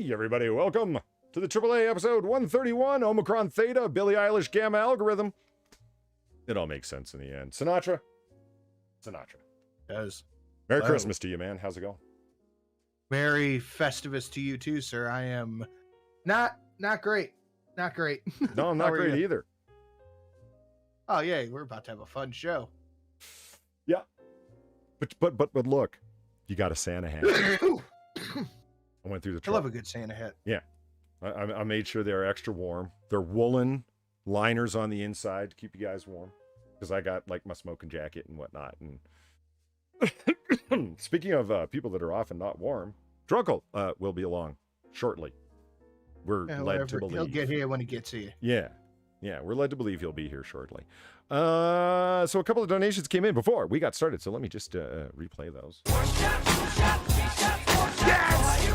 Hey everybody, welcome to the AAA episode 131, Omicron Theta, Billie Eilish Gamma Algorithm. It all makes sense in the end. Sinatra. Does. Merry Hello. Christmas to you, man. How's it going? Merry Festivus to you too, sir. I am not great. Not great. No, I'm not great either. Oh yeah, we're about to have a fun show. Yeah. But look, you got a Santa hat. I went through the I truck. love a good Santa hat. Yeah. I made sure they're extra warm. They're woolen liners on the inside to keep you guys warm. Because I got like my smoking jacket and whatnot. And speaking of people that are often not warm, Drunkle will be along shortly. We're led to believe. He'll get here when he gets here. Yeah, we're led to believe he'll be here shortly. So a couple of donations came in before we got started, so let me just replay those. Yes!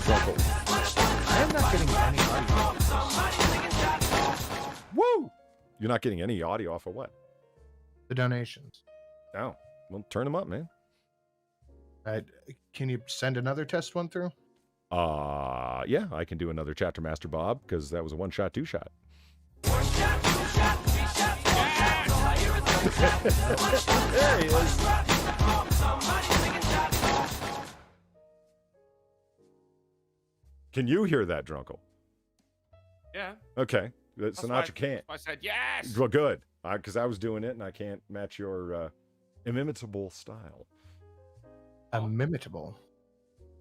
I'm not getting any audio. Woo! You're not getting any audio off of what? The donations. Oh, well, turn them up, man. Can you send another test one through? Yeah, I can do another Chapter Master Bob because that was a one-shot, two-shot. One shot, two shot, three shots, 4 shots. There he is. Can you hear that, Drunkle? Yeah. Okay, Sinatra can't. I said yes. Well, good, because I was doing it and I can't match your inimitable style. Imimitable.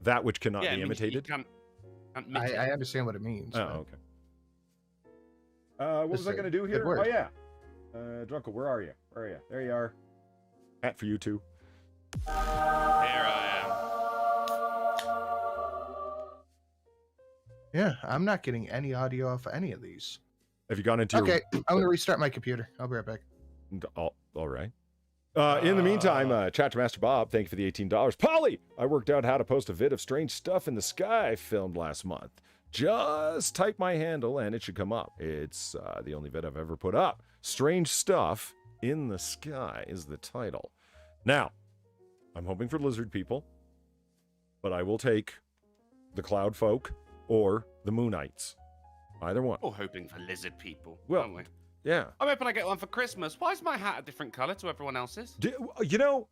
That which cannot Yeah, be it means you imitated. can't I understand what it means. Oh, but- okay. What was I Listen, going to do good here? word. Oh, yeah. Drunkle, where are you? Where are you? There you are. Hat for you, too. Here I Yeah, I'm not getting any audio off of any of these. Have you gone into Okay, I'm going to restart my computer. I'll be right back. All right. In the meantime, Chapter Master Bob, thank you for the $18. Polly, I worked out how to post a vid of strange stuff in the sky filmed last month. Just type my handle and it should come up. It's the only vid I've ever put up. Strange Stuff in the Sky is the title. Now, I'm hoping for lizard people, but I will take the cloud folk or the moonites. Either one. am. All hoping for lizard people, Well, aren't we? Yeah. I'm hoping I get one for Christmas. Why is my hat a different color to everyone else's? You know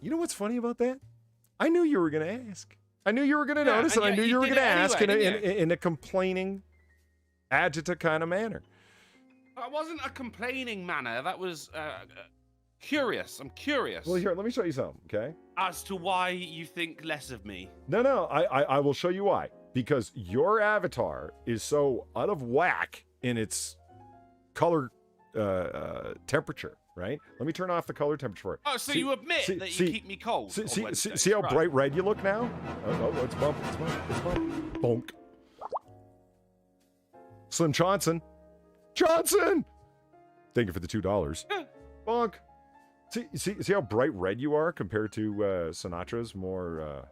what's funny about that? I knew you were going to ask. I knew you were going to notice, and I knew you were going to ask in a complaining, agita kind of manner. That wasn't a complaining manner. That was curious. I'm curious. Well, here, let me show you something, okay? As to why you think less of me. No, I will show you why. Because your avatar is so out of whack in its color temperature, right? Let me turn off the color temperature for it. Oh, so you admit that you keep me cold? See how bright red you look now? Oh, it's bump. Bonk. Slim Johnson. Thank you for the $2. Bonk. See how bright red you are compared to Sinatra's more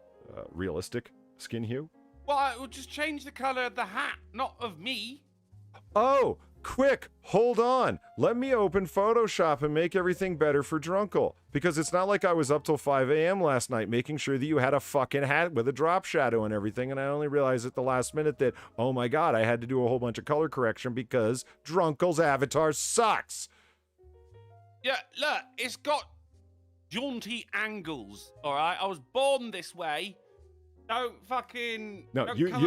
realistic skin hue? Well, I will just change the color of the hat, not of me. Oh, quick, hold on. Let me open Photoshop and make everything better for Drunkle. Because it's not like I was up till 5 a.m. last night making sure that you had a fucking hat with a drop shadow and everything, and I only realized at the last minute that, oh my god, I had to do a whole bunch of color correction because Drunkle's avatar sucks. Yeah, look, it's got jaunty angles, all right? I was born this way. Don't fucking No, don't you've got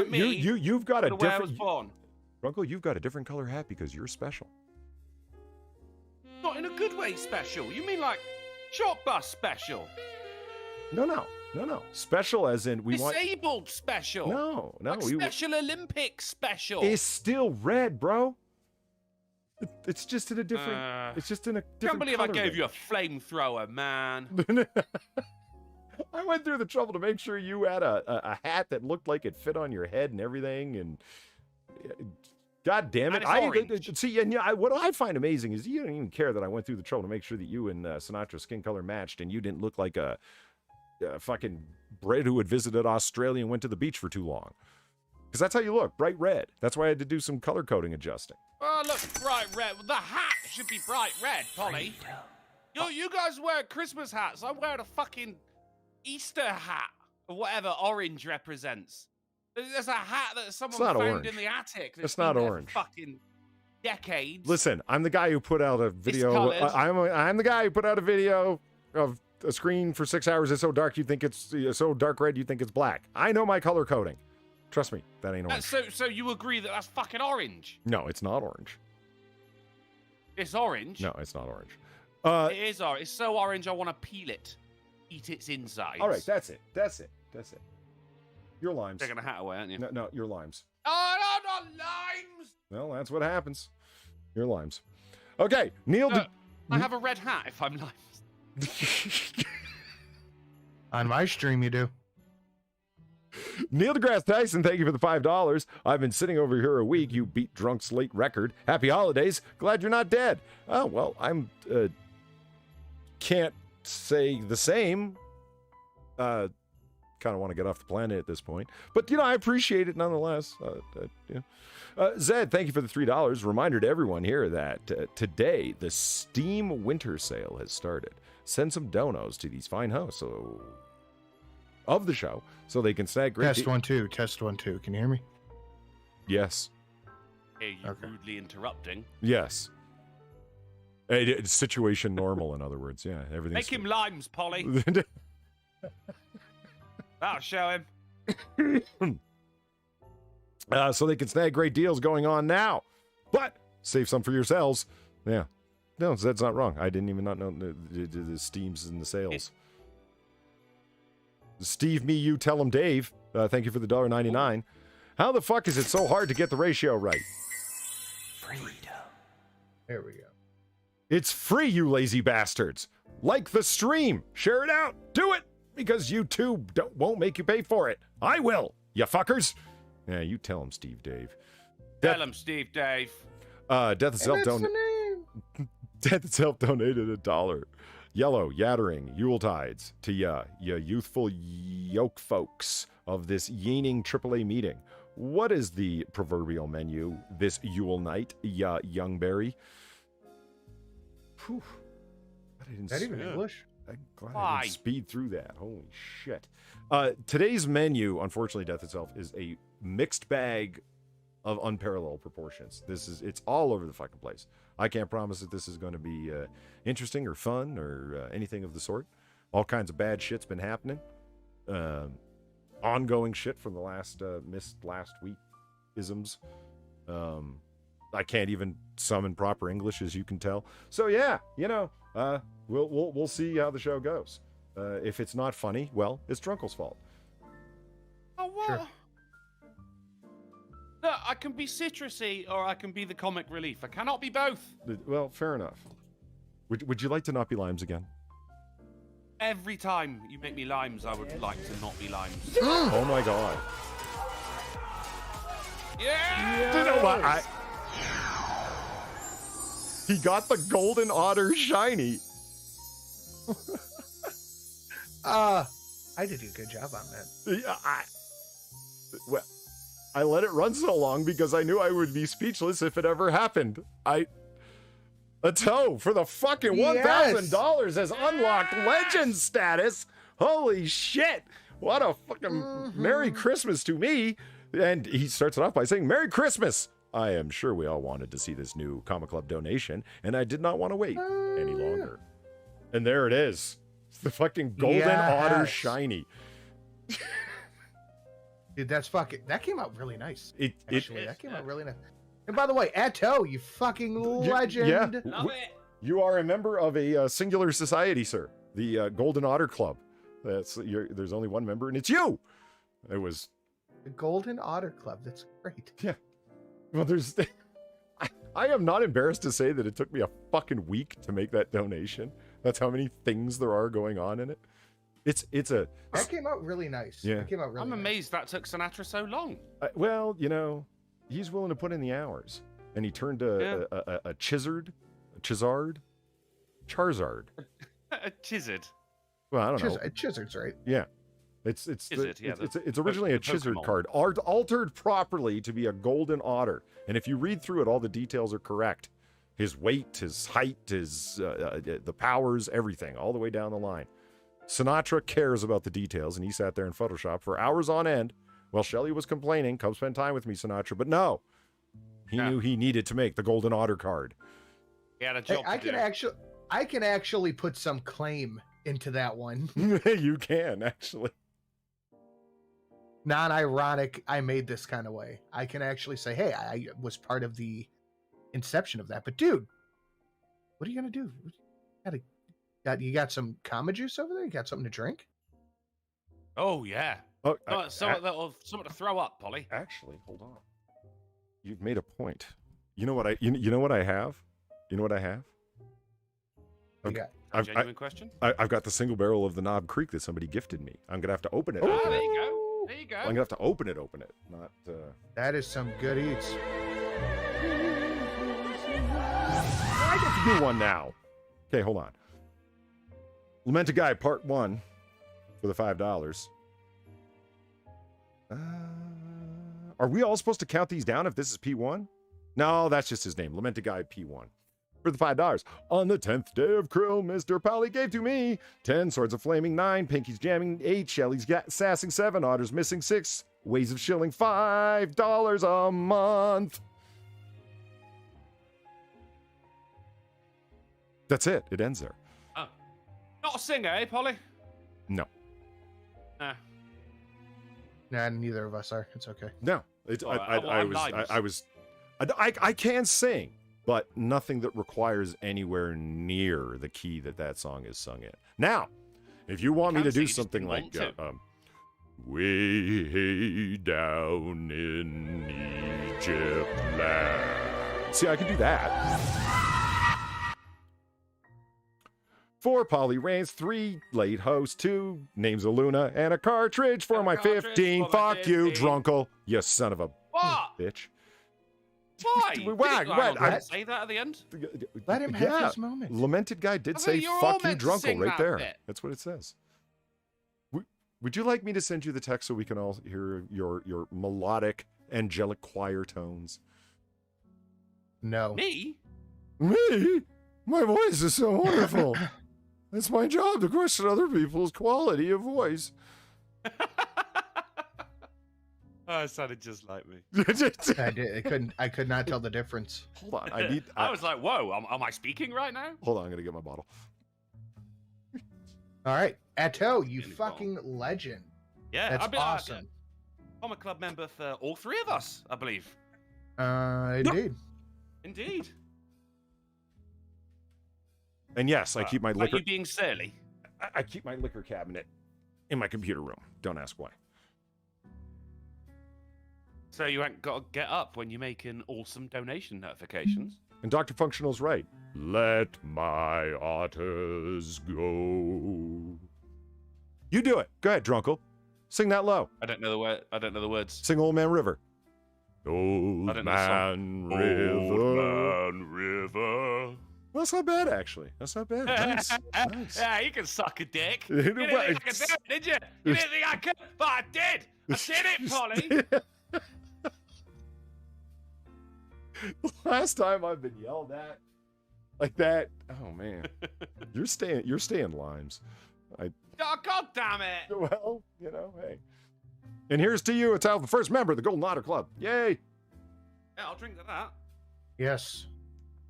a the way I was different born. Drunkle, you've got a different color hat because you're special. Not in a good way special. You mean like short bus special? No. Special as in we want Disabled special. No. Like Special Olympics special. It's still red, bro. It's just in a different. It's just in a different. Can't believe I color gave range. you a flamethrower, man. I went through the trouble to make sure you had a hat that looked like it fit on your head and everything, and god damn it! And it's orange. See, and what I find amazing is you don't even care that I went through the trouble to make sure that you and Sinatra's skin color matched, and you didn't look like a fucking Brit who had visited Australia and went to the beach for too long. Because that's how you look, bright red. That's why I had to do some color coding adjusting. Oh, look, bright red. The hat should be bright red, Polly. You guys wear Christmas hats. I'm wearing a fucking Easter hat, or whatever orange represents. There's a hat that someone not found orange. in the attic. It's not been there orange. For fucking decades. Listen, I'm the guy who put out a video. colored. I'm the guy who put out a video of a screen for 6 hours. It's so dark you think it's so dark red you think it's black. I know my color coding. Trust me, that ain't orange. So you agree that that's fucking orange? No, it's not orange. It's orange. No, it's not orange. It is orange. It's so orange I want to peel it, eat its insides. All right, that's it. Your limes. Taking a hat away, aren't you? No, your limes. Oh, no, not limes. Well, that's what happens. Your limes. Okay, Neil. I have a red hat if I'm limes. On my stream, you do. Neil deGrasse Tyson, thank you for the $5. I've been sitting over here a week. You beat Drunk's late record. Happy holidays. Glad you're not dead. Oh, well, I'm, can't say the same. Kind of want to get off the planet at this point. But, I appreciate it nonetheless. Zed, thank you for the $3. Reminder to everyone here that today the Steam Winter Sale has started. Send some donos to these fine hosts of the show so they can snag great Test 1 2. Test 1 2. Can you hear me? Yes. Hey, you Okay. rudely interrupting. Yes. It's situation normal, in other words. Yeah, everything's... Make him limes, Polly. That'll show him. So they can snag great deals going on now. But save some for yourselves. Yeah. No, Zed's not wrong. I didn't even not know the Steams and the sales. Steve, me, you, tell him Dave. Thank you for the $1.99. How the fuck is it so hard to get the ratio right? Freedom. There we go. It's free, you lazy bastards. Like the stream. Share it out. Do it. Because YouTube won't make you pay for it. I will, you fuckers. Yeah, you tell him, Steve Dave. Tell him, Steve Dave. Death itself Death itself donated $1. Yellow, Yattering, Yuletides to ya youthful yoke folks of this yeaning AAA meeting. What is the proverbial menu this Yule night, ya youngberry? Phew. Is that even English? I'm glad I Why? didn't speed through that. Holy shit. Today's menu, unfortunately, Death itself, is a mixed bag of unparalleled proportions. It's all over the fucking place. I can't promise that this is going to be interesting or fun or anything of the sort. All kinds of bad shit's been happening. Ongoing shit from the last week isms. I can't even summon proper English, as you can tell. So yeah, we'll see how the show goes. If it's not funny, well, it's Drunkle's fault. Oh, what? Sure. Look, I can be citrusy or I can be the comic relief. I cannot be both. Well, fair enough. Would you like to not be limes again? Every time you make me limes, I would like to not be limes. Oh my god. Yeah! You know what? He got the golden otter shiny. I did a good job on that. Yeah, I let it run so long because I knew I would be speechless if it ever happened. A toe for the fucking $1,000 has unlocked legend status. Holy shit. What a fucking Merry Christmas to me. And he starts it off by saying, Merry Christmas. I am sure we all wanted to see this new Comic Club donation, and I did not want to wait any longer. And there it is. It's the fucking golden otter shiny. Dude, that came out really nice. That came out it really nice. And by the way, Atto, you fucking legend. Yeah. Love it. You are a member of a singular society, sir. The Golden Otter Club. There's only one member, and it's you. It was The Golden Otter Club. That's great. Yeah. Well, I am not embarrassed to say that it took me a fucking week to make that donation. That's how many things there are going on in it. That came out really nice. Yeah. It came out really I'm nice. amazed that took Sinatra so long. Well, he's willing to put in the hours, and he turned a Charizard. A Chizzard. Well, I don't know. Chizard's right. Yeah. It's originally a the Chizard Pokemon. card, altered properly to be a golden otter. And if you read through it, all the details are correct. His weight, his height, the powers, everything, all the way down the line. Sinatra cares about the details, and he sat there in Photoshop for hours on end Well, Shelley was complaining, come spend time with me, Sinatra, but no. He knew he needed to make the Golden Otter card. He had a job to do. I can actually put some claim into that one. You can, actually. Non-ironic, I made this kind of way. I can actually say, hey, I was part of the inception of that. But dude, what are you gonna do? You got some Kama juice over there? You got something to drink? Oh yeah. Oh, something to throw up, Polly. Actually, hold on. You've made a point. You know what I have? You know what I have? A genuine question? I've got the single barrel of the Knob Creek that somebody gifted me. I'm gonna have to open it. Oh, there you go. There you go. I'm gonna have to open it. Not. That is some good eats. I get to do one now. Okay, hold on. Lamented Guy, Part 1, for the $5. Are we all supposed to count these down if this is P1? No, that's just his name. Lamented Guy P1. For the $5. On the 10th day of Krill, Mr. Pally gave to me 10 Swords of Flaming, 9 Pinkies Jamming, 8 Shelley's Sassing, 7 Otters Missing, 6 Ways of Shilling, $5 a month. That's it. It ends there. Oh. Not a singer, eh, Polly? No. Nah. Nah, neither of us are. It's okay. No. I can sing, but nothing that requires anywhere near the key that song is sung in. Now, if you want me to do something like way down in Egypt land. See, I can do that. 4 Polly Rains, 3 late host, 2 names of Luna, and a cartridge for my 15. Fuck you, drunkle. You son of a bitch. Why? I say that at the end. Let him have his moment. Lamented Guy did say "fuck you, drunkle" right there. That's what it says. Would you like me to send you the text so we can all hear your melodic, angelic choir tones? No. Me? Me? My voice is so wonderful. It's my job to question other people's quality of voice. Oh, it sounded just like me. I could not tell the difference. Hold on, I was like, whoa, am I speaking right now? Hold on, I'm gonna get my bottle. All right, Atto, you fucking legend. Yeah, that's awesome. I'm a club member for all 3 of us, I believe. Indeed. Indeed. And yes, I keep my liquor. Are you being surly? I keep my liquor cabinet in my computer room. Don't ask why. So you ain't got to get up when you're making awesome donation notifications. And Dr. Functional's right. Let my otters go. You do it. Go ahead, Drunkle. Sing that low. I don't know the words. Sing Old Man River. Old Man River. Old Man River. Well, that's not bad, actually. That's not bad. Nice. Nice. Yeah, you can suck a dick. You didn't think I could do it, did you? You didn't think I could, but I did. I did it, Polly. Last time I've been yelled at like that. Oh man, you're staying limes. Oh, God damn it. Well, hey. And here's to you. It's out the first member of the Golden Otter Club. Yay. Yeah, I'll drink to that. Yes.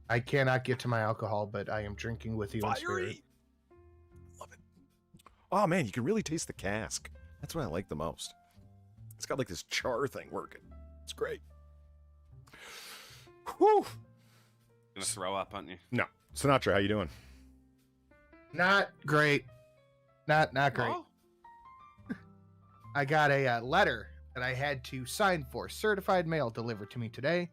I cannot get to my alcohol, but I am drinking with you in spirit. Love it. Oh man, you can really taste the cask. That's what I like the most. It's got like this char thing working. It's great. Whew. Gonna throw up, aren't you? No. Sinatra, how you doing? Not great. Not great. Oh. I got a letter that I had to sign for, certified mail delivered to me today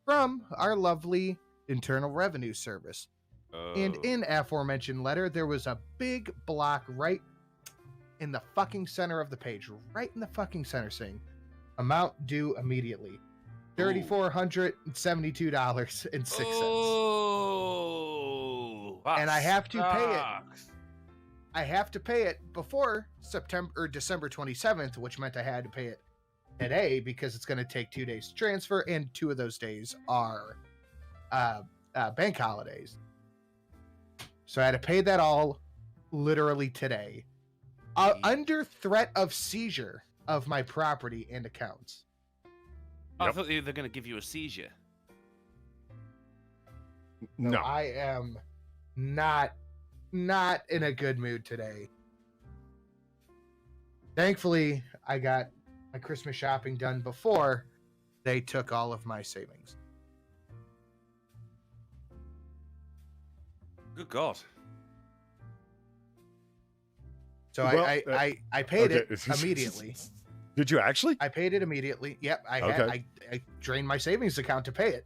from our lovely Internal Revenue Service. And in aforementioned letter, there was a big block right in the fucking center of the page, right in the fucking center, saying amount due immediately. $3,472.06. Oh, and I have to pay it. I have to pay it before December 27th, which meant I had to pay it today because it's going to take 2 days to transfer, and 2 of those days are bank holidays. So I had to pay that all literally today. Under threat of seizure of my property and accounts. I Yep. thought they were going to give you a seizure. No. I am not in a good mood today. Thankfully, I got my Christmas shopping done before they took all of my savings. Good God. So Well, I paid okay. it immediately. Did you actually? I paid it immediately. Yep, I drained my savings account to pay it.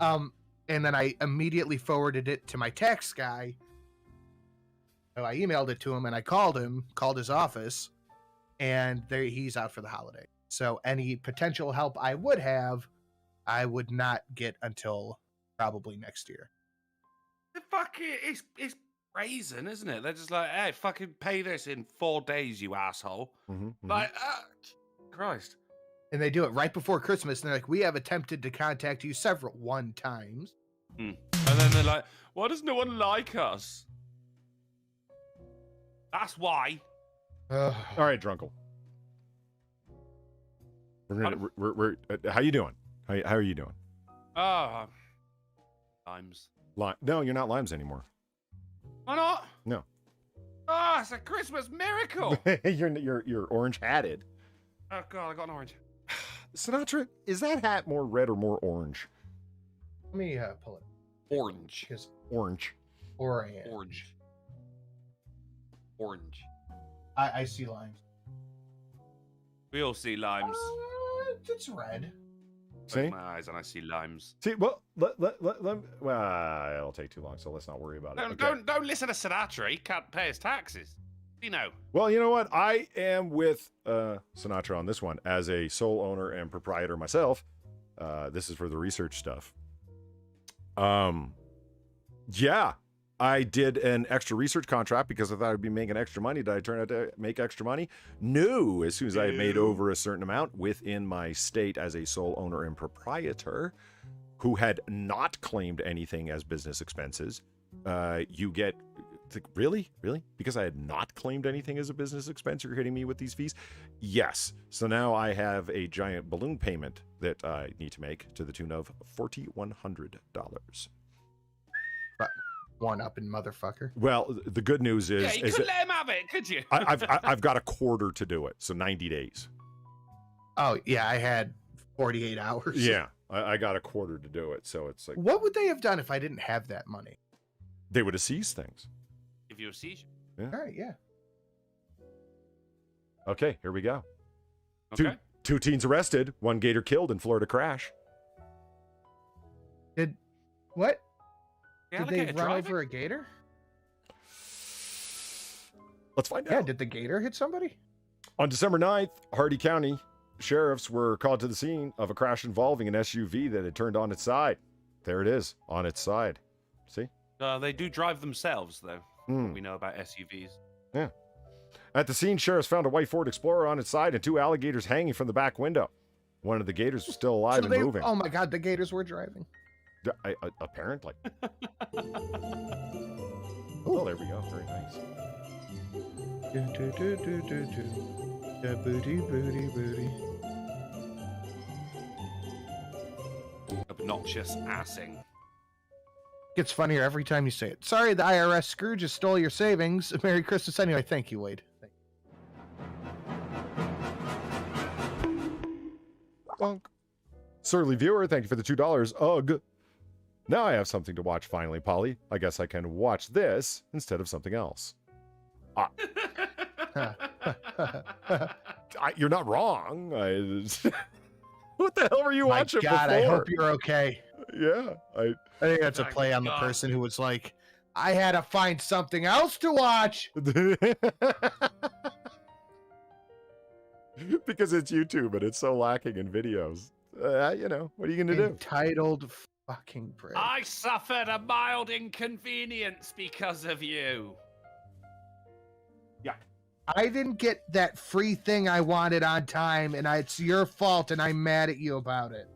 And then I immediately forwarded it to my tax guy. So I emailed it to him and I called his office, and he's out for the holiday. So any potential help I would have, I would not get until probably next year. The fuck it's brazen, isn't it? They're just like, hey, fucking pay this in 4 days, you asshole. Like, Christ. And they do it right before Christmas. And they're like, we have attempted to contact you several times. And then they're like, why does no one like us? That's why. All right, Drunkle. We're how you doing? How are you doing? Limes. No, you're not limes anymore. Why not? No. Ah, it's a Christmas miracle. you're orange hatted. Oh God, I got an orange. Sinatra, is that hat more red or more orange? Let me pull it. Orange. Orange. Orange. I see lines. We all see limes. It's red. See? My eyes and I see limes. See, well, well, it'll take too long, so let's not worry about it. Don't listen to Sinatra. He can't pay his taxes. You know. Well, you know what? I am with Sinatra on this one as a sole owner and proprietor myself. This is for the research stuff. Yeah, I did an extra research contract because I thought I'd be making extra money. Did I turn out to make extra money? No. As soon as I had made over a certain amount within my state as a sole owner and proprietor who had not claimed anything as business expenses, you get... Really? Because I had not claimed anything as a business expense, you're hitting me with these fees? Yes. So now I have a giant balloon payment that I need to make to the tune of $4,100. One up in motherfucker. Well, the good news is... Yeah, you couldn't let him have it, could you? I've got a quarter to do it, so 90 days. Oh, yeah, I had 48 hours. Yeah, I got a quarter to do it, so it's like... What would they have done if I didn't have that money? They would have seized things. Give you a seizure. Yeah. All right, yeah. Okay, here we go. Okay. Two teens arrested, one gator killed in Florida crash. What? The Did they alligator run driving? over a gator? Let's find Yeah, out. did the gator hit somebody? On December 9th, Hardy County sheriffs were called to the scene of a crash involving an SUV that had turned on its side. There it is, on its side. See? They do drive themselves, though. Hmm. We know about SUVs. Yeah. At the scene, sheriffs found a white Ford Explorer on its side and two alligators hanging from the back window. One of the gators was still alive and moving. Oh my God, the gators were driving. Apparently. Oh, there we go. Very nice. Booty. Obnoxious assing. Gets funnier every time you say it. Sorry, the IRS Scrooge just stole your savings. Merry Christmas anyway. Thank you, Wade. Bonk. Surly viewer, thank you for the $2. Ugh. Now I have something to watch finally, Polly. I guess I can watch this instead of something else. You're not wrong. What the hell were you watching God, before? I hope you're okay. Yeah, I think that's a My play on the God. person who was like, I had to find something else to watch. Because it's YouTube and it's so lacking in videos. You know, what are you going to do? Entitled fucking prick. I suffered a mild inconvenience because of you. I didn't get that free thing I wanted on time, and it's your fault, and I'm mad at you about it.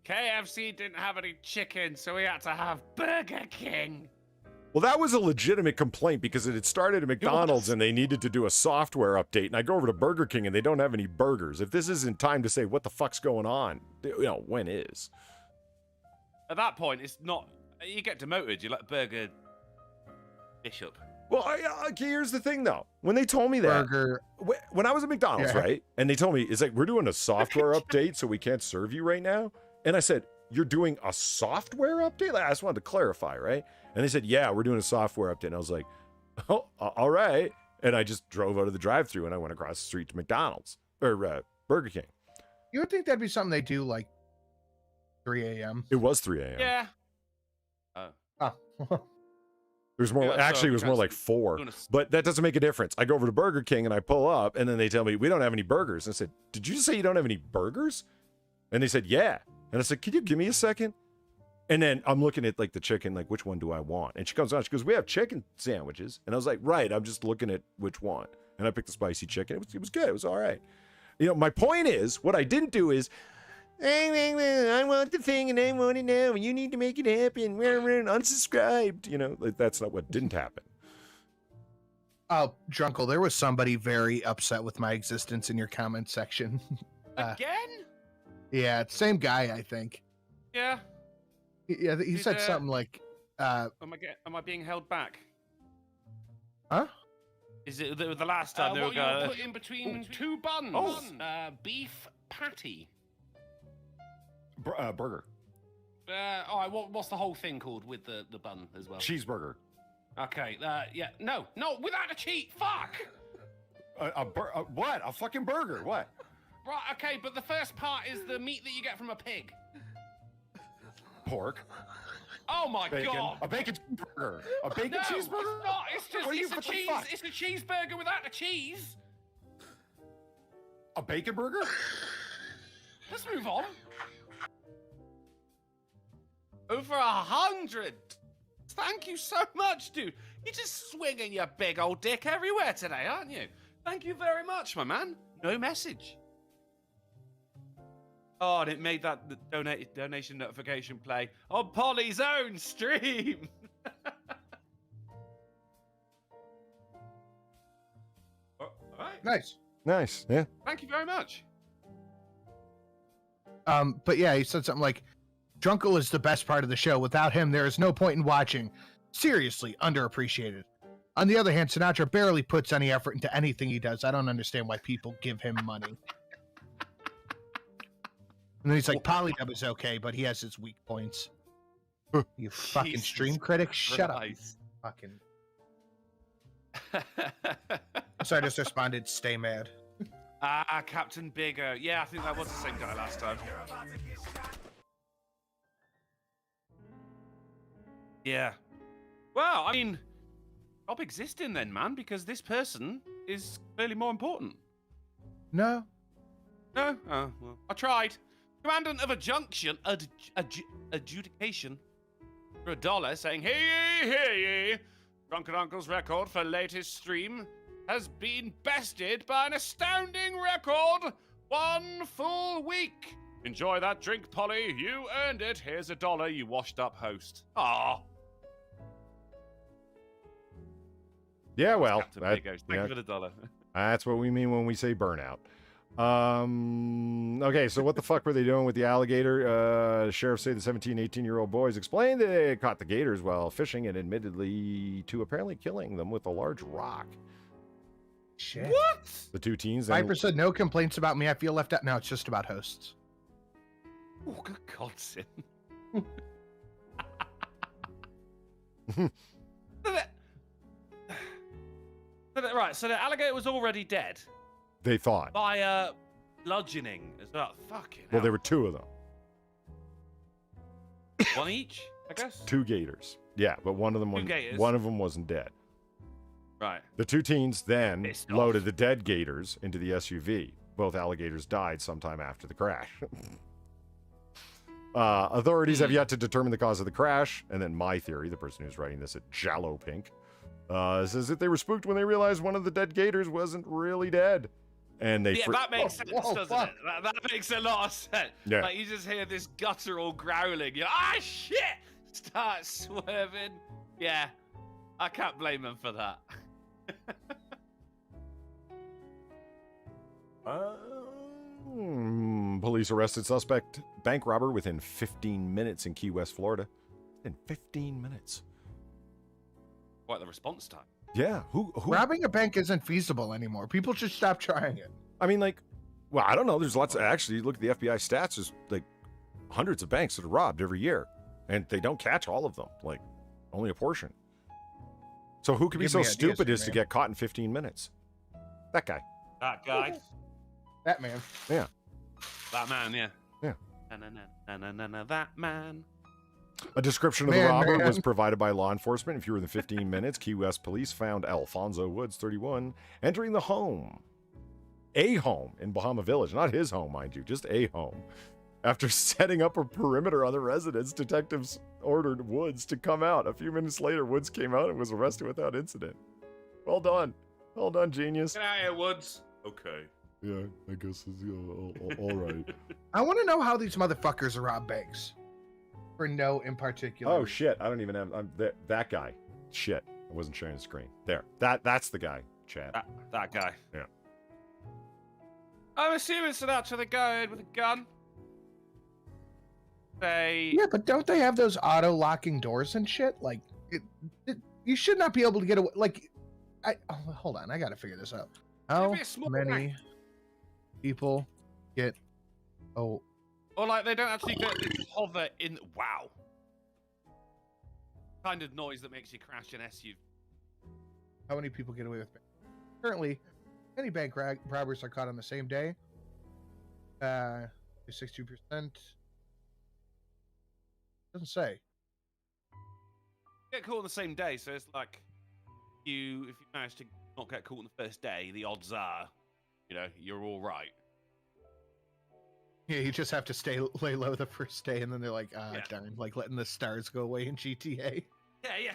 KFC didn't have any chicken, so we had to have Burger King. Well, that was a legitimate complaint because it had started at McDonald's and they needed to do a software update. And I go over to Burger King and they don't have any burgers. If this isn't time to say what the fuck's going on, when is? At that point, it's not. You get demoted. You're like Burger Bishop. Well, here's the thing though. When they told me that, when I was at McDonald's, right, and they told me it's like we're doing a software update, so we can't serve you right now. And I said, "You're doing a software update?" Like, I just wanted to clarify, right? And they said, "Yeah, we're doing a software update." And I was like, "Oh, all right." And I just drove out of the drive-thru and I went across the street to McDonald's or Burger King. You would think that'd be something they do like 3 a.m. It was 3 a.m. Yeah. It was more. Yeah, actually, it was more like 4. But that doesn't make a difference. I go over to Burger King and I pull up, and then they tell me we don't have any burgers. And I said, "Did you say you don't have any burgers?" And they said, "Yeah." And I said, "Can you give me a second?" And then I'm looking at like the chicken, like which one do I want? And she comes on, she goes, "We have chicken sandwiches." And I was like, "Right, I'm just looking at which one." And I picked the spicy chicken. It was good. It was all right. My point is, what I didn't do is, I want the thing and I want it now, and you need to make it happen. Unsubscribed. Like, that's not what didn't happen. Oh, Drunkle, there was somebody very upset with my existence in your comment section. Again? Yeah, same guy, I think. Yeah. Yeah, he said something like, Am I being held back? Huh? Is it the last time they were going? Put in between 2 buns. Oh. Beef patty. Burger. All right. What's the whole thing called with the bun as well? Cheeseburger. Okay. Yeah. No. Without a cheat. Fuck. What? A fucking burger? What? Right. Okay. But the first part is the meat that you get from a pig. Pork. Oh my god. A bacon burger. A bacon cheeseburger? It's not. It's just What are you, it's a what the cheese. fuck? It's a cheeseburger without the cheese. A bacon burger? Let's move on. Over 100. Thank you so much, dude. You're just swinging your big old dick everywhere today, aren't you? Thank you very much, my man. No message. Oh, and it made that donation notification play on Polly's own stream. All right. Nice. Yeah. Thank you very much. But yeah, he said something like, Drunkle is the best part of the show. Without him, there is no point in watching. Seriously, underappreciated. On the other hand, Sinatra barely puts any effort into anything he does. I don't understand why people give him money. And then he's like, Polydub is okay, but he has his weak points. You fucking Jesus stream critic, shut up. Christ. Fucking. So I just responded, stay mad. Captain Bigger. Yeah, I think that was the same guy last time. Yeah. Well, I mean, stop existing then, man, because this person is clearly more important. No. No? Oh, well, I tried. Commandant of a junction, adjudication, for $1, saying, hey, Drunken Uncle's record for latest stream has been bested by an astounding record 1 full week. Enjoy that drink, Polly. You earned it. Here's $1, you washed-up host. Aw. Yeah, well, Thank you for the $1. That's what we mean when we say burnout. Okay, so what the fuck were they doing with the alligator? Sheriffs say the 17, 18-year-old boys explained they caught the gators while fishing and admittedly to apparently killing them with a large rock. Shit. What? The 2 teens then... Viper said no complaints about me. I feel left out. No, it's just about hosts. Oh, good God, Sin. Right, so the alligator was already dead. They thought. By bludgeoning as well. Fucking Well, hell. there were 2 of them. One each, I guess? 2 gators. Yeah, but one of them wasn't dead. Right. The 2 teens then Pissed loaded off. the dead gators into the SUV. Both alligators died sometime after the crash. Authorities have yet to determine the cause of the crash. And then my theory, the person who's writing this at Jallo Pink, says that they were spooked when they realized one of the dead gators wasn't really dead. And they... that makes sense, doesn't fuck. it? That makes a lot of sense. Yeah. Like, you just hear this guttural growling. You're like, ah, shit! Start swerving. Yeah. I can't blame him for that. Police arrested suspect bank robber within 15 minutes in Key West, Florida. In 15 minutes. Quite the response time. Yeah. Who? Robbing a bank isn't feasible anymore. People should stop trying it. I mean, like, well, I don't know. There's lots of, actually, you look at the FBI stats, there's like hundreds of banks that are robbed every year. And they don't catch all of them, like only a portion. So who could be so stupid as to get caught in 15 minutes? That guy. That guy. That man. Yeah. That man, yeah. Yeah. That man. A description of the robber was provided by law enforcement. In fewer than 15 minutes, Key West police found Alfonso Woods, 31, entering the home. A home in Bahama Village. Not his home, mind you, just a home. After setting up a perimeter on the residence, detectives ordered Woods to come out. A few minutes later, Woods came out and was arrested without incident. Well done. Well done, genius. Get out of here, Woods. Okay. Yeah, I guess it's all right. I want to know how these motherfuckers rob banks. For no in particular. Oh, shit. I don't even have... that guy. Shit. I wasn't sharing the screen. There. That's the guy, Chad. That guy. Yeah. I'm assuming so that's where they go in with a gun. Yeah, but don't they have those auto-locking doors and shit? Like, you should not be able to get away. Like, hold on. I got to figure this out. How many people get... Oh... Or like they don't actually get this hover in. Wow. Kind of noise that makes you crash an SUV. How many people get away with it? Currently, many bank robbers are caught on the same day. 62%. Doesn't say. Get caught on the same day, so it's like if you manage to not get caught on the first day, the odds are, you're all right. Yeah, you just have to lay low the first day, and then they're like, darn, like letting the stars go away in GTA. Yeah.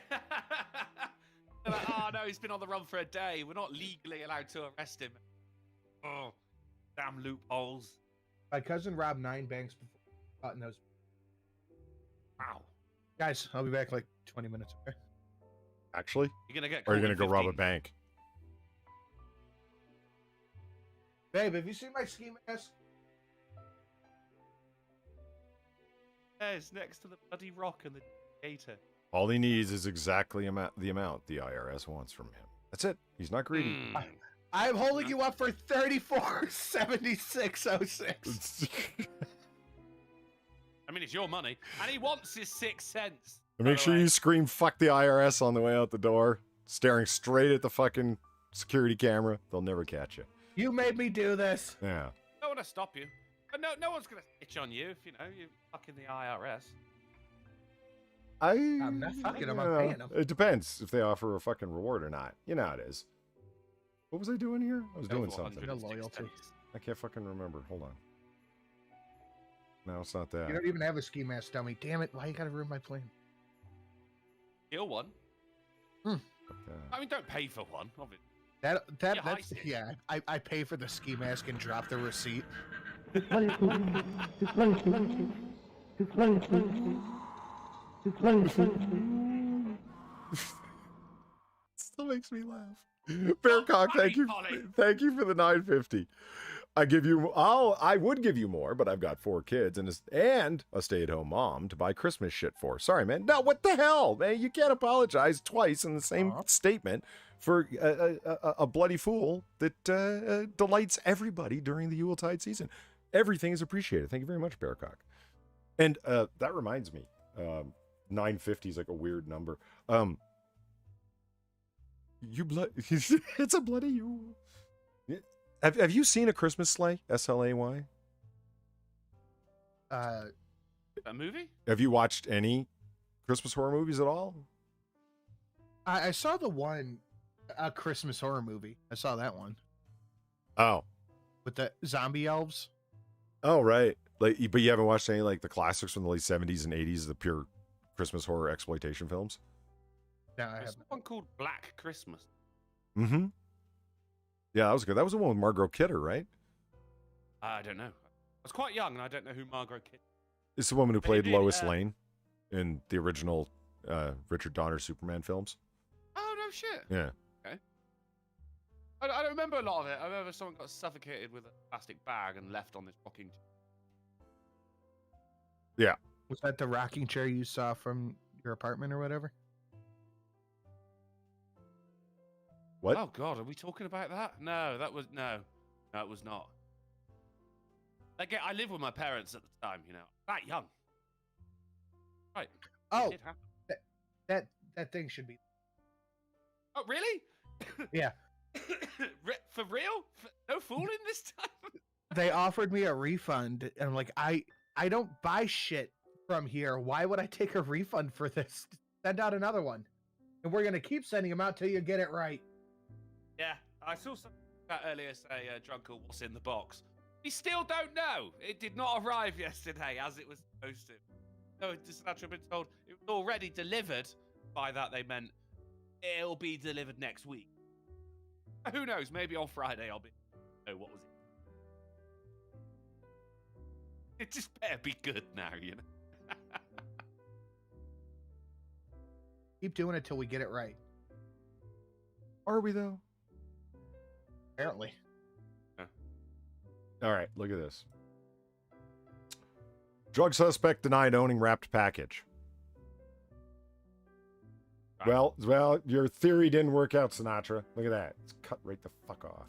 They're like, oh no, he's been on the run for a day. We're not legally allowed to arrest him. Oh, damn loopholes. My cousin robbed 9 banks before caught in those. Wow. Guys, I'll be back like 20 minutes. Okay? Actually? You're gonna get. Or are you gonna go rob a bank? Babe, have you seen my ski mask? Yeah, it's next to the bloody rock and the gator. All he needs is exactly the amount the IRS wants from him. That's it. He's not greedy. I'm holding you up for 34.7606. I mean, it's your money, and he wants his 6 cents. Make sure you scream "fuck the IRS" on the way out the door, staring straight at the fucking security camera. They'll never catch you. You made me do this. Yeah. I don't want to stop you. But no one's gonna itch on you if you're fucking the IRS. I'm not fucking them. I'm paying them. It depends if they offer a fucking reward or not. You know how it is. What was I doing here? I was doing something. No loyalty. I can't fucking remember. Hold on. No, it's not that. You don't even have a ski mask, dummy. Damn it! Why you gotta ruin my plan? Steal one. I mean, don't pay for one, obviously. That's yeah. I pay for the ski mask and drop the receipt. Still makes me laugh. Bearcock, thank you for the $9.50. I would give you more, but I've got 4 kids and a stay-at-home mom to buy Christmas shit for. Sorry, man. No, what the hell, man? You can't apologize twice in the same statement for a bloody fool that delights everybody during the Yuletide season. Everything is appreciated. Thank you very much, Bearcock. And that reminds me, 950 is like a weird number. It's a bloody Yule. Have you seen A Christmas Sleigh? SLAY? A movie? Have you watched any Christmas horror movies at all? I saw the one, A Christmas Horror Movie. I saw that one. Oh. With the zombie elves? Oh, right. But you haven't watched any like the classics from the late 70s and 80s, the pure Christmas horror exploitation films? No, I haven't. There's one called Black Christmas. Mm-hmm. Yeah, that was good. That was the one with Margot Kidder, right? I don't know. I was quite young, and I don't know who Margot Kidder is. It's the woman who played Lois Lane in the original Richard Donner Superman films. Oh, no shit. Yeah. I don't remember a lot of it. I remember someone got suffocated with a plastic bag and left on this rocking chair. Was that the rocking chair you saw from your apartment or whatever? What? Oh God, are we talking about that? No, that was no, it was not. Like, I lived with my parents at the time, you know, that young. Right. Oh, It happened. that thing should be. Oh, really? Yeah. For real? No fooling this time? They offered me a refund, and I'm like, I don't buy shit from here. Why would I take a refund for this? Send out another one, and we're gonna keep sending them out till you get it right. Yeah, I saw something about earlier say Drunkle was in the box. We still don't know. It did not arrive yesterday as it was supposed to. So it's naturally been told it was already delivered. By that they meant it'll be delivered next week. Who knows? Maybe on Friday I'll be. Oh, what was it? It just better be good now, you know. Keep doing it till we get it right. Are we though? Apparently. All right, look at this. Drug suspect denied owning wrapped package. Well, your theory didn't work out, Sinatra. Look at that. It's cut right the fuck off.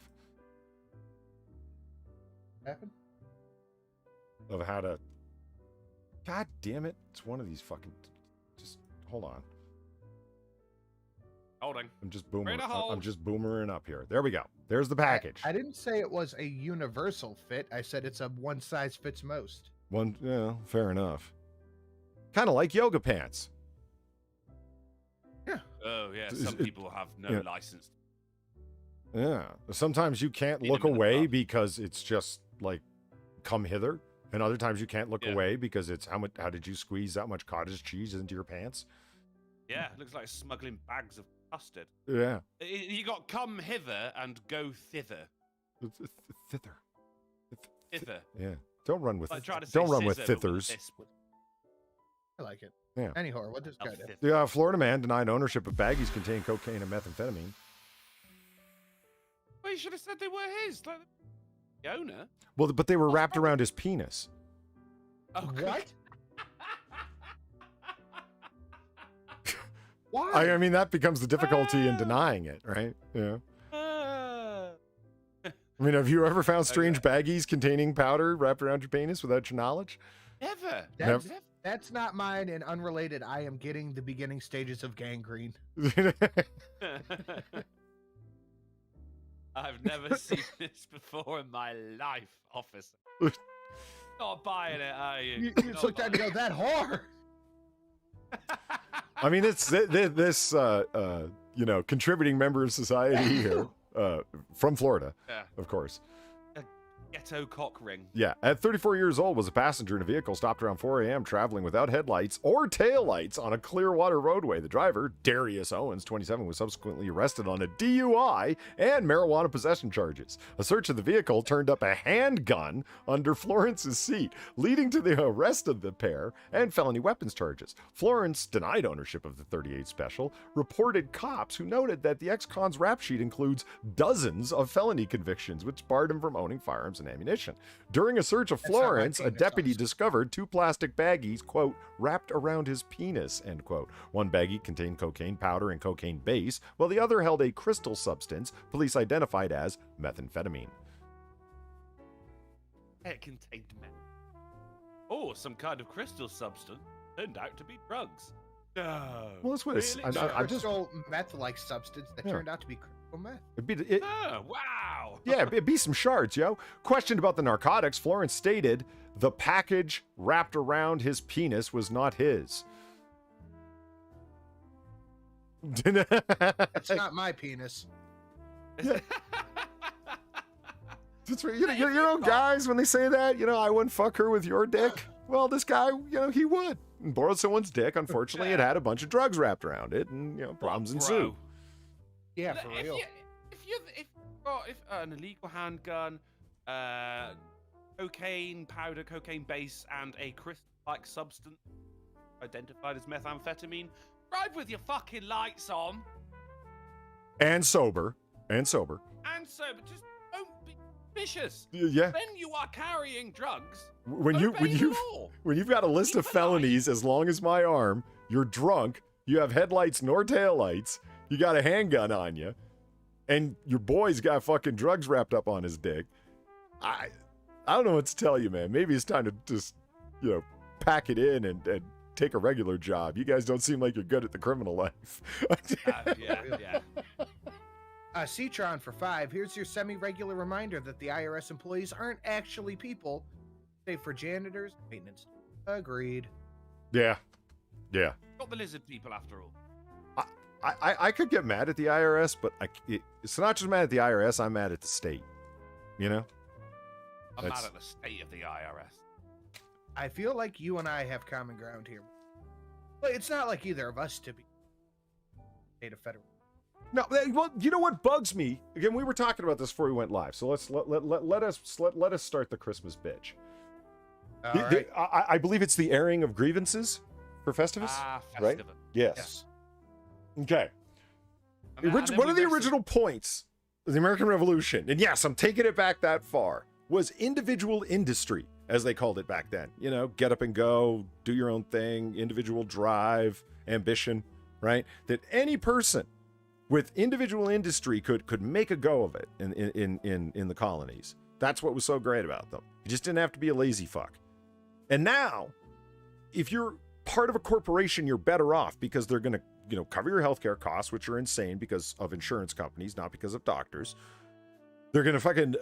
What happened? Of how to... God damn it. It's one of these fucking... Just hold on. Holding. I'm just boomering. Straight to hold. I'm just boomering up here. There we go. There's the package. I didn't say it was a universal fit. I said it's a one size fits most. One, yeah, fair enough. Kind of like yoga pants. Yeah. Oh yeah, Is some it- people have no yeah. license. Yeah. Sometimes you can't Meet look him in the away pub. because it's just like, come hither. And other times you can't look Yeah. away because it's how did you squeeze that much cottage cheese into your pants? Yeah, it looks like smuggling bags of custard. Yeah. You got come hither and go thither. Thither. Hither. Yeah. Don't run with Like trying to say don't run with scissor, but thithers. this. I like it. Yeah. Anyhow, what does Oh, guy do? thither. The Florida man denied ownership of baggies containing cocaine and methamphetamine. Well, you should have said they were his. Like, the owner. Well, but they were wrapped around his penis. Oh, What? Why? I mean, that becomes the difficulty in denying it, right? Yeah. I mean, have you ever found strange baggies containing powder wrapped around your penis without your knowledge? Never. That's, that's not mine and unrelated. I am getting the beginning stages of gangrene. I've never seen this before in my life, officer. Not buying it, are you? You Not took that to buying go that hard. I mean, it's this contributing member of society here from Florida, Yeah. of course. Ghetto cock ring. Yeah, at 34 years old, was a passenger in a vehicle stopped around 4 a.m. traveling without headlights or taillights on a Clearwater roadway. The driver, Darius Owens, 27, was subsequently arrested on a DUI and marijuana possession charges. A search of the vehicle turned up a handgun under Florence's seat, leading to the arrest of the pair and felony weapons charges. Florence denied ownership of the 38 Special, reported cops who noted that the ex-con's rap sheet includes dozens of felony convictions, which barred him from owning firearms and ammunition. During a search of That's not my Florence, a penis, deputy officer. discovered 2 plastic baggies, quote, wrapped around his penis, end quote. One baggie contained cocaine powder and cocaine base, while the other held a crystal substance police identified as methamphetamine. It contained meth. Oh, some kind of crystal substance. Turned out to be drugs. No. Well, that's what it's... Really? I'm just... Crystal meth-like substance that Yeah. turned out to be crystal meth. Oh, wow. Yeah, it'd be some shards, yo. Questioned about the narcotics, Florence stated the package wrapped around his penis was not his. It's not my penis. That's right. You know, guys, when they say that, I wouldn't fuck her with your dick. Well, this guy, he would. And borrowed someone's dick. Unfortunately, it had a bunch of drugs wrapped around it, and problems ensue. Bro. Yeah, for real. If an illegal handgun, cocaine powder, cocaine base, and a crystal-like substance identified as methamphetamine, drive with your fucking lights on. And sober. And so, but just don't be vicious. Yeah. When you are carrying drugs, When obey the you've law. got a list of Keep an eye. felonies as long as my arm, you're drunk, you have headlights nor taillights, you got a handgun on you, and your boy's got fucking drugs wrapped up on his dick. I don't know what to tell you, man. Maybe it's time to just, pack it in and take a regular job. You guys don't seem like you're good at the criminal life. Yeah. Citron for 5. Here's your semi-regular reminder that the IRS employees aren't actually people, save for janitors, maintenance. Agreed. Yeah. Not the lizard people after all. I could get mad at the IRS, but it's not just mad at the IRS. I'm mad at the state. I'm mad That's- at the state of the IRS. I feel like you and I have common ground here. But it's not like either of us to be state of federal. No, well, you know what bugs me? Again, we were talking about this before we went live, so let us start the Christmas bitch. All right. I believe it's the airing of grievances for Festivus, right? Festivus. Yes. Okay. And then One we of the rested- original points of the American Revolution, and yes, I'm taking it back that far, was individual industry, as they called it back then. Get up and go, do your own thing, individual drive, ambition, right? That any person with individual industry could make a go of it in the colonies. That's what was so great about them. You just didn't have to be a lazy fuck. And now, if you're part of a corporation, you're better off because they're going to cover your healthcare costs, which are insane because of insurance companies, not because of doctors. They're going to fucking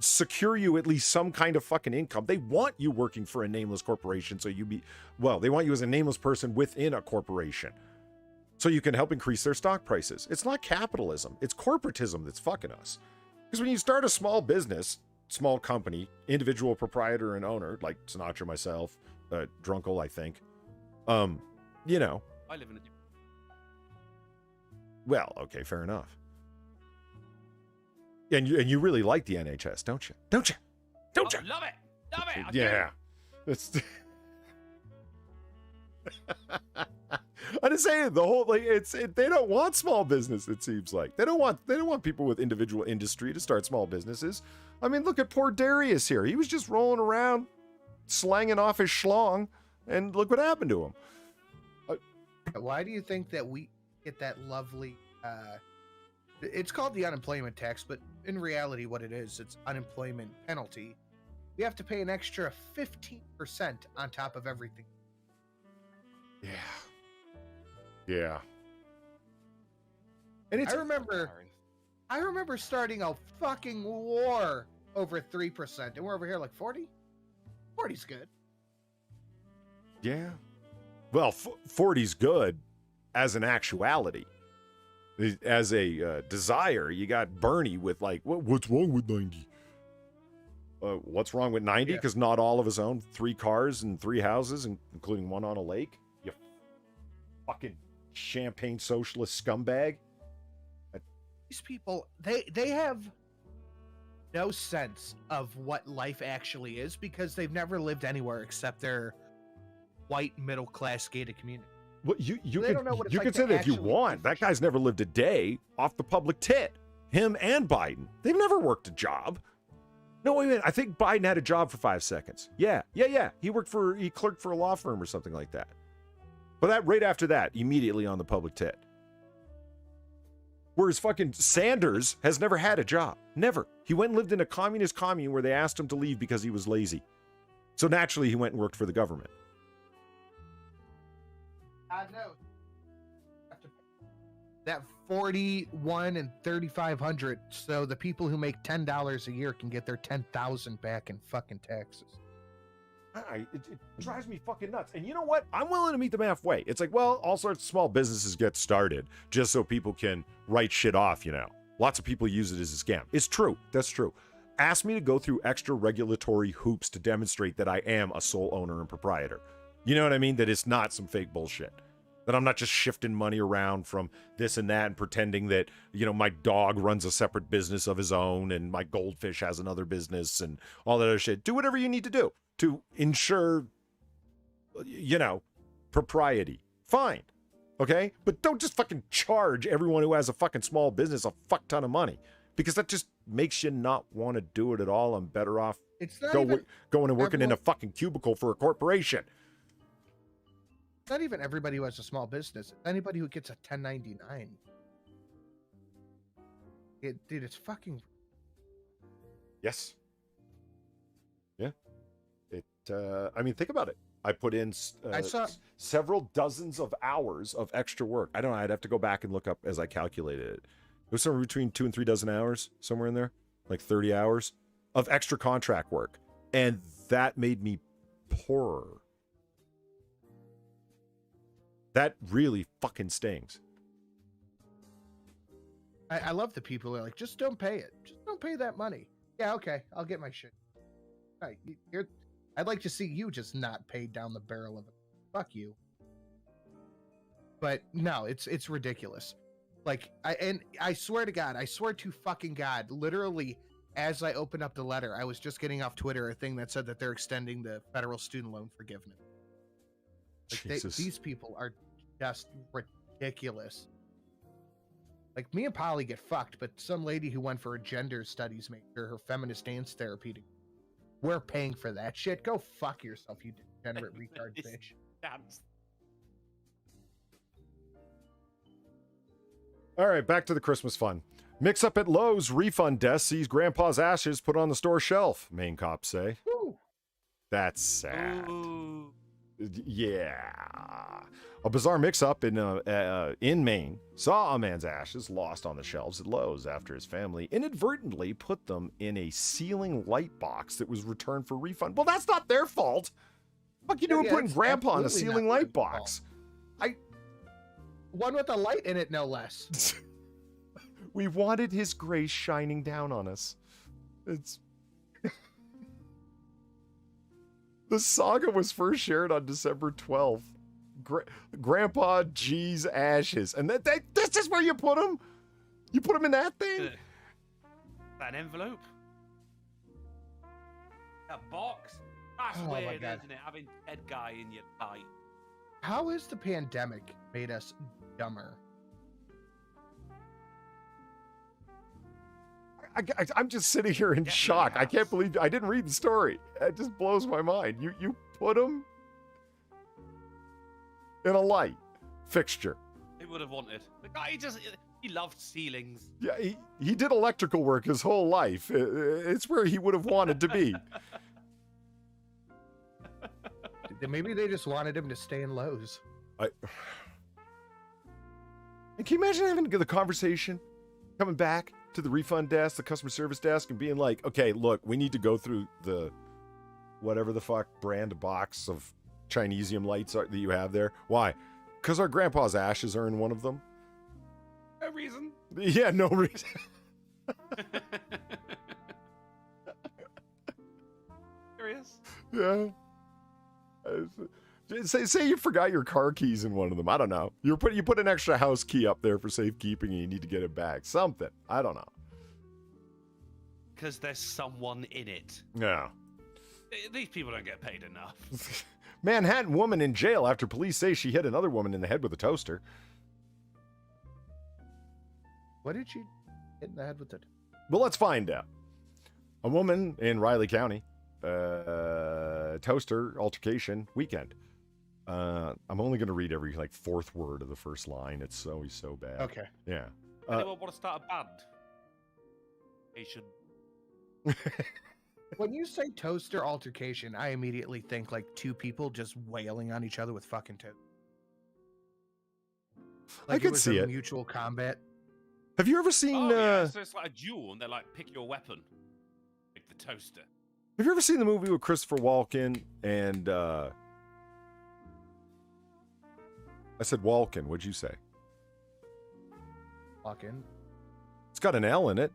secure you at least some kind of fucking income. They want you working for a nameless corporation, so they want you as a nameless person within a corporation, so you can help increase their stock prices. It's not capitalism, it's corporatism that's fucking us. Because when you start a small business, small company, individual proprietor and owner, like Sinatra, myself, Drunkle, I think, I live in a... well, okay, fair enough. And you really like the NHS, don't you? Don't you? Love it. I do. Yeah. It's I'm just saying the whole they don't want small business. It seems like they don't want people with individual industry to start small businesses. I mean, look at poor Darius here. He was just rolling around, slanging off his schlong, and look what happened to him. Why do you think that we get that lovely it's called the unemployment tax, but in reality what it is, it's unemployment penalty. We have to pay an extra 15% on top of everything. Yeah. And it's I remember starting a fucking war over 3%, and we're over here like 40? 40's good. yeah. Well, 40's good as an actuality. As a desire, you got Bernie with like, what's wrong with 90? What's wrong with 90? Because not all of us own 3 cars and 3 houses, including one on a lake. You fucking champagne socialist scumbag. These people, they have no sense of what life actually is because they've never lived anywhere except their white middle class gated community. Well, you They don't know what it's you like can to say that if you actually want. That guy's never lived a day off the public tit. Him and Biden. They've never worked a job. No, wait a minute. I think Biden had a job for 5 seconds. Yeah. He clerked for a law firm or something like that. But that right after that, immediately on the public tit. Whereas fucking Sanders has never had a job. Never. He went and lived in a communist commune where they asked him to leave because he was lazy. So naturally, he went and worked for the government. I know. That 41 and 3,500, so the people who make $10 a year can get their 10,000 back in fucking taxes. It drives me fucking nuts. And you know what? I'm willing to meet them halfway. It's like, well, all sorts of small businesses get started just so people can write shit off, Lots of people use it as a scam. It's true. That's true. Ask me to go through extra regulatory hoops to demonstrate that I am a sole owner and proprietor. You know what I mean? That it's not some fake bullshit. That I'm not just shifting money around from this and that and pretending that, my dog runs a separate business of his own and my goldfish has another business and all that other shit. Do whatever you need to do to ensure, propriety. Fine. Okay? But don't just fucking charge everyone who has a fucking small business a fuck ton of money, because that just makes you not want to do it at all. I'm better off It's not going even and working in a fucking cubicle for a corporation. It's not even everybody who has a small business. It's anybody who gets a 1099. Dude, it's fucking. Yes. Yeah. I mean, think about it. I put in several dozens of hours of extra work. I don't know. I'd have to go back and look up as I calculated it. It was somewhere between 2 and 3 dozen hours, somewhere in there, like 30 hours of extra contract work. And that made me poorer. That really fucking stings. I love the people who are like, just don't pay it. Just don't pay that money. Yeah, okay, I'll get my shit. Right, I'd like to see you just not paid down the barrel of it. Fuck you. But no, it's ridiculous. Like, I swear to God, I swear to fucking God, literally, as I opened up the letter, I was just getting off Twitter a thing that said that they're extending the federal student loan forgiveness. Like these people are just ridiculous. Like, me and Polly get fucked, but some lady who went for a gender studies major, her feminist dance therapy, we're paying for that shit. Go fuck yourself, you degenerate retard bitch. Dance. All right, back to the Christmas fun. Mix up at Lowe's refund desk sees grandpa's ashes put on the store shelf, main cops say. Woo. That's sad. Ooh. Yeah. A bizarre mix-up in Maine saw a man's ashes lost on the shelves at Lowe's after his family inadvertently put them in a ceiling light box that was returned for refund. Well, that's not their fault. What you doing putting grandpa in a ceiling light box? One with a light in it, no less. We wanted his grace shining down on us. It's... The saga was first shared on December 12th. Grandpa G's ashes. And this is where you put him? You put him in that thing? That envelope? That box? That's Oh my weird, God. isn't it? Having dead guy in your light. How has the pandemic made us dumber? I'm just sitting here in shock. I can't believe I didn't read the story. It just blows my mind. You put him in a light fixture. He would have wanted. The guy, he loved ceilings. Yeah, he did electrical work his whole life. It's where he would have wanted to be. Maybe they just wanted him to stay in Lowe's. And can you imagine having the conversation, coming back to the refund desk, the customer service desk, and being like, okay, look, we need to go through the whatever the fuck brand box of Chinesium lights that you have there. Why? Because our grandpa's ashes are in one of them. No reason. Yeah, no reason. Curious. Yeah. Say you forgot your car keys in one of them. I don't know. You put an extra house key up there for safekeeping and you need to get it back. Something. I don't know. Because there's someone in it. Yeah. These people don't get paid enough. Manhattan woman in jail after police say she hit another woman in the head with a toaster. What did she hit in the head with it? Well, let's find out. A woman in Riley County, toaster altercation weekend. I'm only going to read every fourth word of the first line. It's always so bad. Okay. Yeah. Anyone want to start a band? They should. When you say toaster altercation, I immediately think like two people just wailing on each other with fucking toast. I could see it. Mutual combat. Have you ever seen? Oh, yeah. So it's like a duel, and they're like, pick your weapon, like the toaster. Have you ever seen the movie with Christopher Walken and? I said Walken. What'd you say? Walken. It's got an L in it.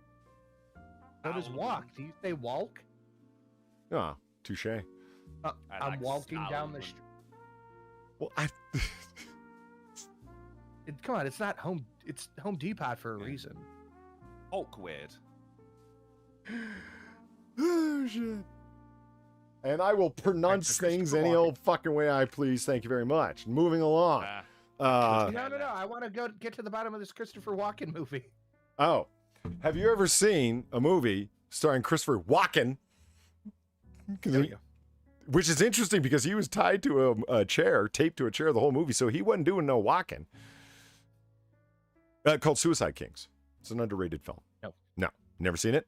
What is walk? Do you say walk? Ah, touche. I'm like walking down the Salomon. street. Well, Come on, it's not home. It's Home Depot for a reason. Hulk weird. Oh, shit. And I will pronounce things any old fucking way I please. Thank you very much. Moving along. No. I want to go get to the bottom of this Christopher Walken movie. Oh, have you ever seen a movie starring Christopher Walken? Which is interesting because he was tied to a chair, taped to a chair the whole movie, so he wasn't doing no walking. Called Suicide Kings. It's an underrated film. No. Never seen it?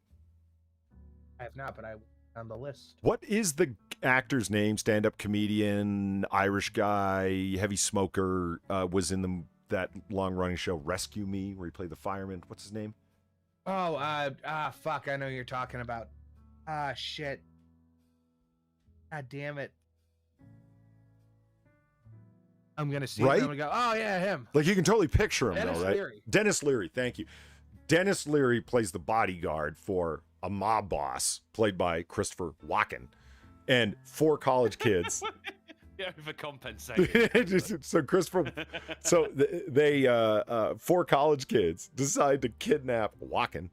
I have not, but I on the list. What is the actor's name? Stand-up comedian, Irish guy, heavy smoker, was in that long-running show Rescue Me, where he played the fireman. What's his name? Oh, fuck, I know who you're talking about. Shit. God damn it. I'm going to see it. I'm going to go, oh, yeah, him. Like, you can totally picture him, Dennis though, right? Leary. Dennis Leary, thank you. Dennis Leary plays the bodyguard for a mob boss, played by Christopher Walken, and 4 college kids. Yeah, overcompensating. They 4 college kids decide to kidnap Walken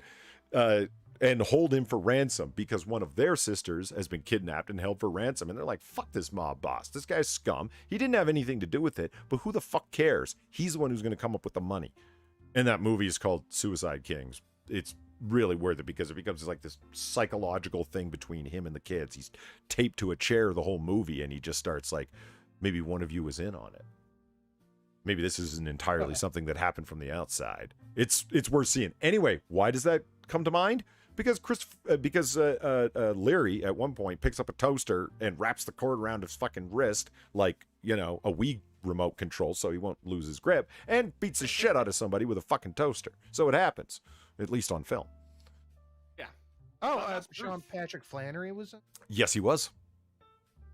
and hold him for ransom because one of their sisters has been kidnapped and held for ransom. And they're like, fuck this mob boss. This guy's scum. He didn't have anything to do with it, but who the fuck cares? He's the one who's going to come up with the money. And that movie is called Suicide Kings. It's really worth it because it becomes like this psychological thing between him and the kids. He's taped to a chair the whole movie, and he just starts like, maybe one of you was in on it. Maybe this isn't entirely something that happened from the outside. It's worth seeing. Anyway, why does that come to mind? Because Leary at one point picks up a toaster and wraps the cord around his fucking wrist like, a Wii remote control so he won't lose his grip, and beats the shit out of somebody with a fucking toaster. So it happens, at least on film. Yeah. Oh, Sean Patrick Flannery was in? Yes, he was.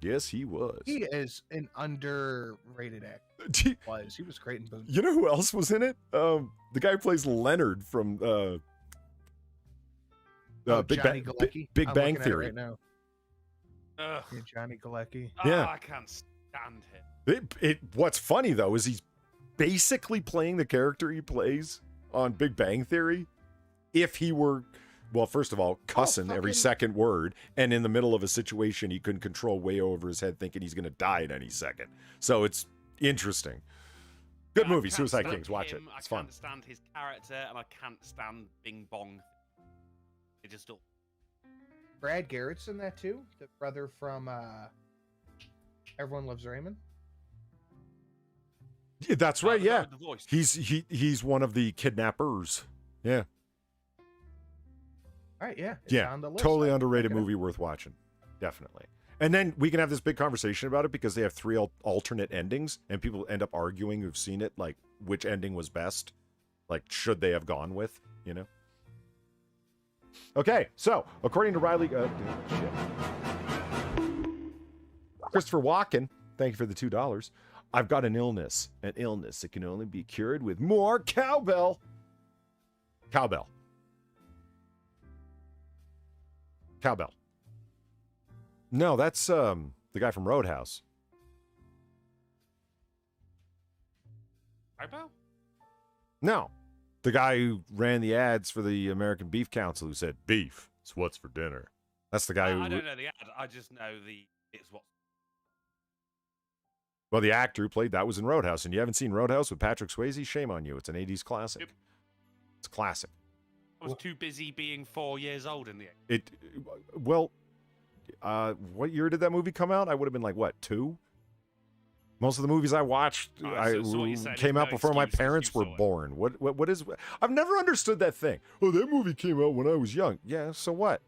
Yes, he was. He is an underrated actor. He was great in Boone. You know who else was in it? The guy who plays Leonard from Big Bang Theory. Right now. Yeah, Johnny Galecki. Yeah. I can't stand him. What's funny though is he's basically playing the character he plays on Big Bang Theory. If he were, well, first of all, cussing every second word, and in the middle of a situation he couldn't control way over his head, thinking he's going to die at any second. So it's interesting. Good movie, Suicide Kings. Watch it. It's fun. I can't stand his character, and I can't stand Bing Bong. It just all. Brad Garrett's in that too. The brother from Everyone Loves Raymond. Yeah, that's right. Yeah, the voice. He's one of the kidnappers. Yeah. All right. Yeah. It's yeah. on the list. Totally underrated movie, worth watching. Definitely. And then we can have this big conversation about it because they have 3 alternate endings, and people end up arguing who've seen it, like which ending was best, like should they have gone with, Okay, so according to Riley, Christopher Walken, thank you for the $2. I've got an illness that can only be cured with more cowbell. Cowbell. No, that's the guy from Roadhouse. Cowbell? No. The guy who ran the ads for the American Beef Council who said, beef, it's what's for dinner. That's the guy who... I don't know the ad. I just know it's what... Well, the actor who played that was in Roadhouse, and you haven't seen Roadhouse with Patrick Swayze? Shame on you. It's an 80s classic. Yep. It's a classic. I was too busy being 4 years old in the... What year did that movie come out? I would have been like, what, 2? Most of the movies I watched came out before my parents were born. What is... I've never understood that thing. Oh, that movie came out when I was young. Yeah, so what?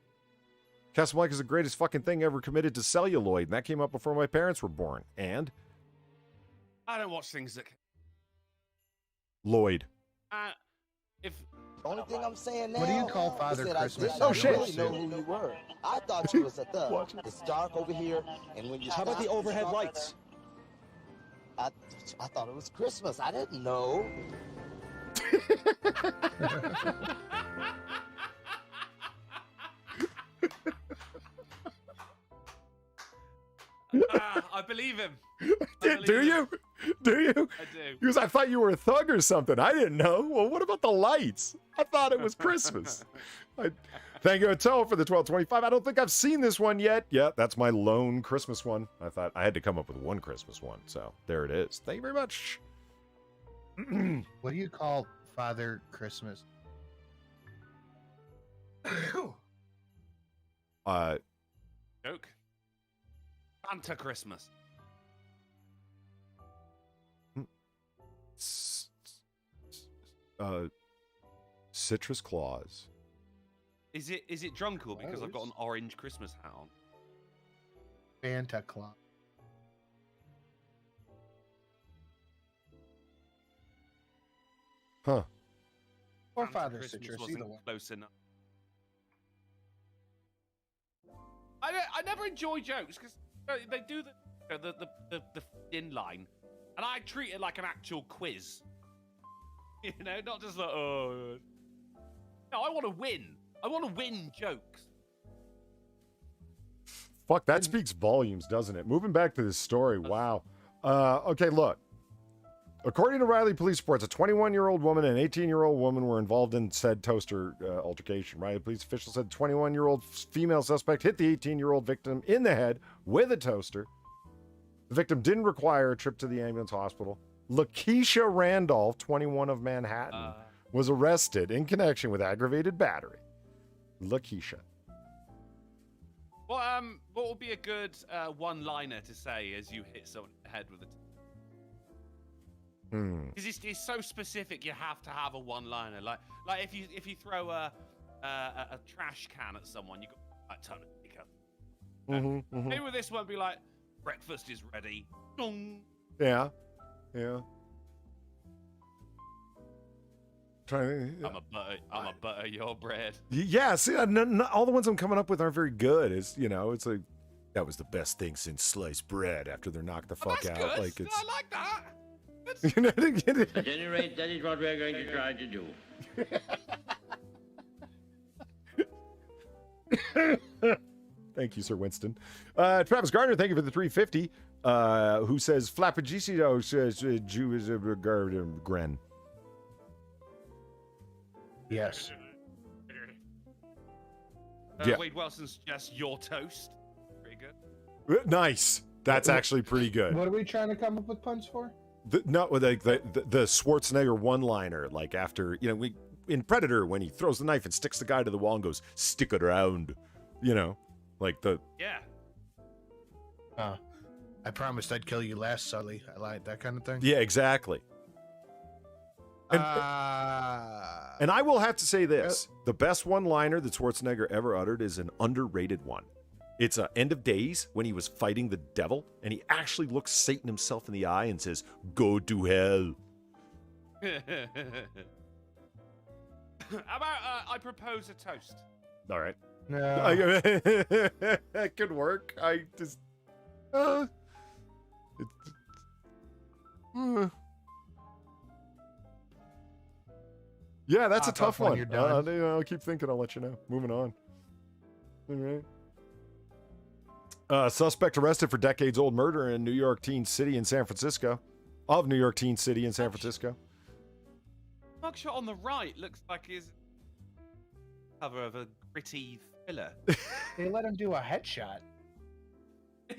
Casablanca is the greatest fucking thing ever committed to celluloid, and that came out before my parents were born. And? I don't watch things that... Lloyd. The only thing I'm saying now. What do you call Father Christmas? I didn't really know who you were. I thought you was a thug. It's dark over here, and when you... How about the overhead lights? I thought it was Christmas. I didn't know. I believe him. Do you? Do you? I do. Because I thought you were a thug or something. I didn't know. Well, what about the lights? I thought it was Christmas. Thank you, Ato, for the 1225. I don't think I've seen this one yet. Yeah, that's my lone Christmas one. I thought I had to come up with one Christmas one, so there it is. Thank you very much. What do you call Father Christmas? Joke. Santa Christmas. Citrus Claus. Is it Drunkle because I've got an orange Christmas hat on? Santa Claus. Huh. Or Santa Father Christmas Citrus, wasn't either one. close enough. I never enjoy jokes because they do the thin line, and I treat it like an actual quiz. You know, not just like oh. No, I want to win. I want to win jokes. Fuck, that speaks volumes, doesn't it? Moving back to this story, wow. Okay, look. According to Riley police reports, a 21-year-old woman and an 18-year-old woman were involved in said toaster altercation. Riley police officials said 21-year-old female suspect hit the 18-year-old victim in the head with a toaster. The victim didn't require a trip to the ambulance hospital. Lakeisha Randolph, 21 of Manhattan, was arrested in connection with aggravated battery. Lakeisha. Well, what would be a good one-liner to say as you hit someone in the head with a? Because it's so specific, you have to have a one-liner. Like if you throw a trash can at someone, you got like time to pick up. Maybe with this one, be like, breakfast is ready. Dong. Yeah. I'm a butter your bread. Yeah, see, all the ones I'm coming up with aren't very good. It's it's like that was the best thing since sliced bread. After they're knocked the fuck out, good. like it's. I like that. At any rate, that is what we're going to try to do. Thank you, Sir Winston. Travis Gardner, thank you for the 350. Who says Flapagicito says Jew is a garden gren. Yes. Yeah. Wade Wilson suggests your toast. Pretty good. Nice. That's actually pretty good. What are we trying to come up with puns for? The Schwarzenegger one-liner, like after in Predator when he throws the knife and sticks the guy to the wall and goes, "Stick it around," like the yeah. I promised I'd kill you last, Sully. I lied, that kind of thing. Yeah, exactly. And I will have to say this: the best one-liner that Schwarzenegger ever uttered is an underrated one. It's End of Days when he was fighting the devil, and he actually looks Satan himself in the eye and says, "Go to hell." How about I propose a toast? All right. No. That could work. I just. Yeah, that's a tough one. You're done. I'll keep thinking. I'll let you know. Moving on. All right. Suspect arrested for decades-old murder in New York Teen City in San Francisco. Mugshot on the right looks like his cover of a gritty thriller. They let him do a headshot.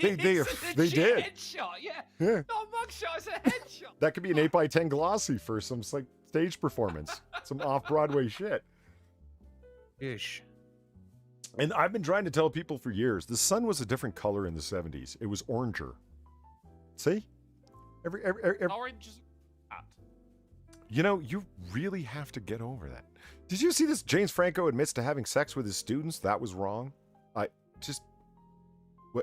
They It's a did. legit headshot, yeah. Yeah. Not a mugshot, it's a headshot. That could be an 8x10 glossy for some stage performance. Some off-Broadway shit. Ish. And I've been trying to tell people for years, the sun was a different color in the 70s. It was oranger. See? Every Orange is hat. you really have to get over that. Did you see this? James Franco admits to having sex with his students. That was wrong. What?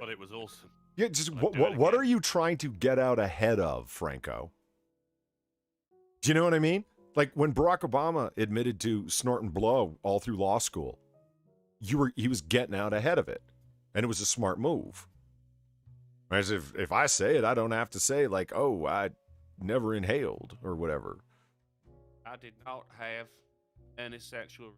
But it was awesome. Yeah, just I'd what do it what again. are you trying to get out ahead of, Franco? Do you know what I mean? Like when Barack Obama admitted to snort and blow all through law school, he was getting out ahead of it, and it was a smart move. As if I say it, I don't have to say like, "Oh, I never inhaled" or whatever. I did not have any sexual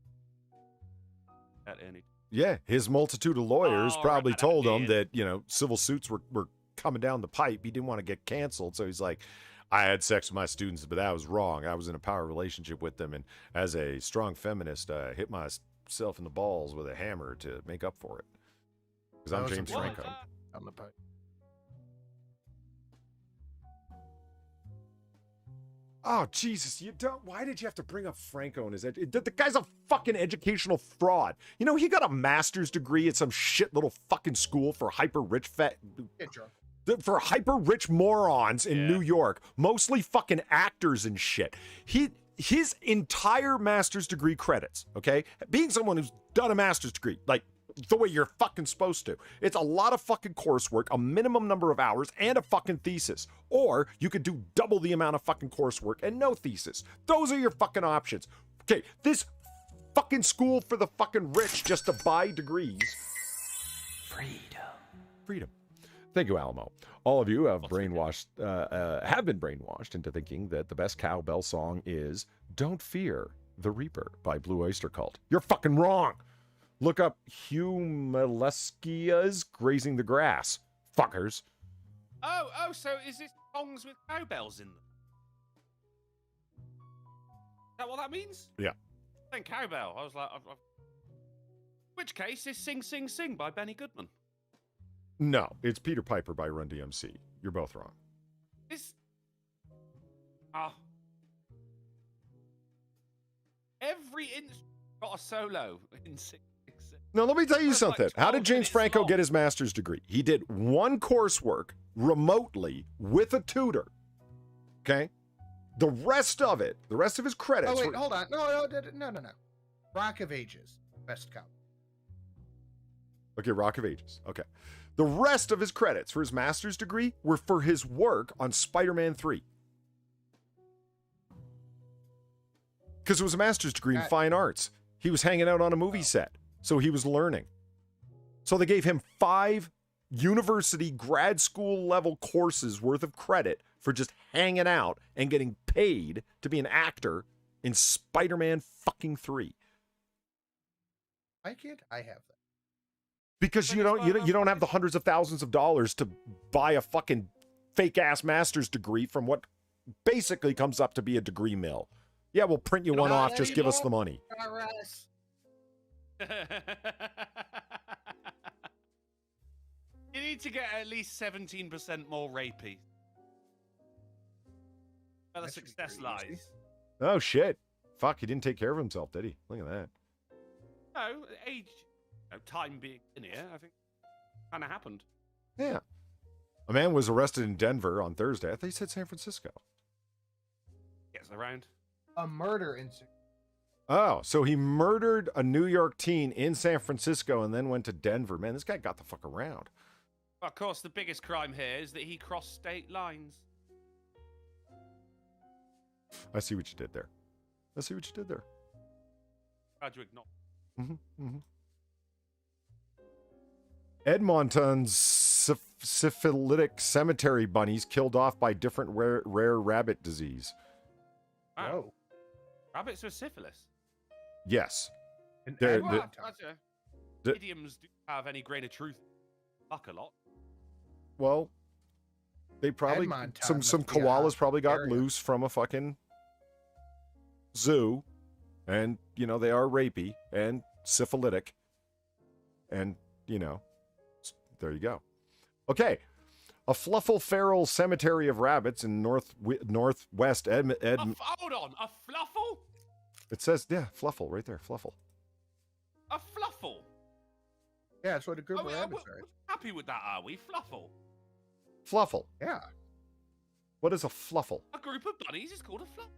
at any. Yeah, his multitude of lawyers Oh, probably right, I told him did. that, civil suits were coming down the pipe. He didn't want to get canceled. So he's like, I had sex with my students, but that was wrong. I was in a power relationship with them. And as a strong feminist, I hit myself in the balls with a hammer to make up for it. Because I'm That was James a Franco. On the pipe. Oh, Jesus, you don't. Why did you have to bring up Franco and his the guy's a fucking educational fraud. You know, he got a master's degree at some shit little fucking school for hyper rich for hyper rich morons in New York, mostly fucking actors and shit. His entire master's degree credits, okay? Being someone who's done a master's degree, like the way you're fucking supposed to. It's a lot of fucking coursework, a minimum number of hours, and a fucking thesis. Or you could do double the amount of fucking coursework and no thesis. Those are your fucking options. Okay, this fucking school for the fucking rich just to buy degrees. Freedom. Thank you, Alamo. All of you have been brainwashed into thinking that the best cowbell song is "Don't Fear the Reaper" by Blue Oyster Cult. You're fucking wrong. Look up Humalesquia's "Grazing the Grass." Fuckers. Oh, so is this songs with cowbells in them? Is that what that means? Yeah. Then cowbell. I was like, which case is "Sing Sing Sing" by Benny Goodman? No, it's Peter Piper by Run DMC. You're both wrong. Every instrument got a solo in 6. Now, let me tell you something. Like How did James Franco long. get his master's degree? He did one coursework remotely with a tutor. Okay? The rest of his credits. Oh, wait, hold on. No. Rock of Ages, best cow. Okay, Rock of Ages. Okay. The rest of his credits for his master's degree were for his work on Spider-Man 3. Because it was a master's degree in fine arts. He was hanging out on a movie set, so he was learning. So they gave him 5 university grad school level courses worth of credit for just hanging out and getting paid to be an actor in Spider-Man fucking 3. Why can't I have that? Because you don't have the hundreds of thousands of dollars to buy a fucking fake ass master's degree from what basically comes up to be a degree mill. Yeah, we'll print you one off. Just give us the money. You need to get at least 17% more rapey. Where the success lies. Oh shit! Fuck, he didn't take care of himself, did he? Look at that. No, age, time being in here, I think, kind of happened. Yeah. A man was arrested in Denver on Thursday. I thought he said San Francisco. Gets around. A murder incident. Oh, so he murdered a New York teen in San Francisco and then went to Denver. Man, this guy got the fuck around. Of course, the biggest crime here is that he crossed state lines. I see what you did there. How'd you ignore? Edmonton's syphilitic cemetery bunnies killed off by different rare rabbit disease. Wow. Rabbits with syphilis? Yes. Idioms do have any grain of truth. Fuck a lot. Well, they probably some koalas probably got loose from a fucking zoo, and they are rapey and syphilitic, and there you go. Okay, a fluffle feral cemetery of rabbits in northwest Hold on, a fluffle? It says fluffle right there, fluffle. A fluffle? Yeah, that's what a group of rabbits are. Happy with that, are we? Fluffle. Yeah. What is a fluffle? A group of bunnies is called a fluffle.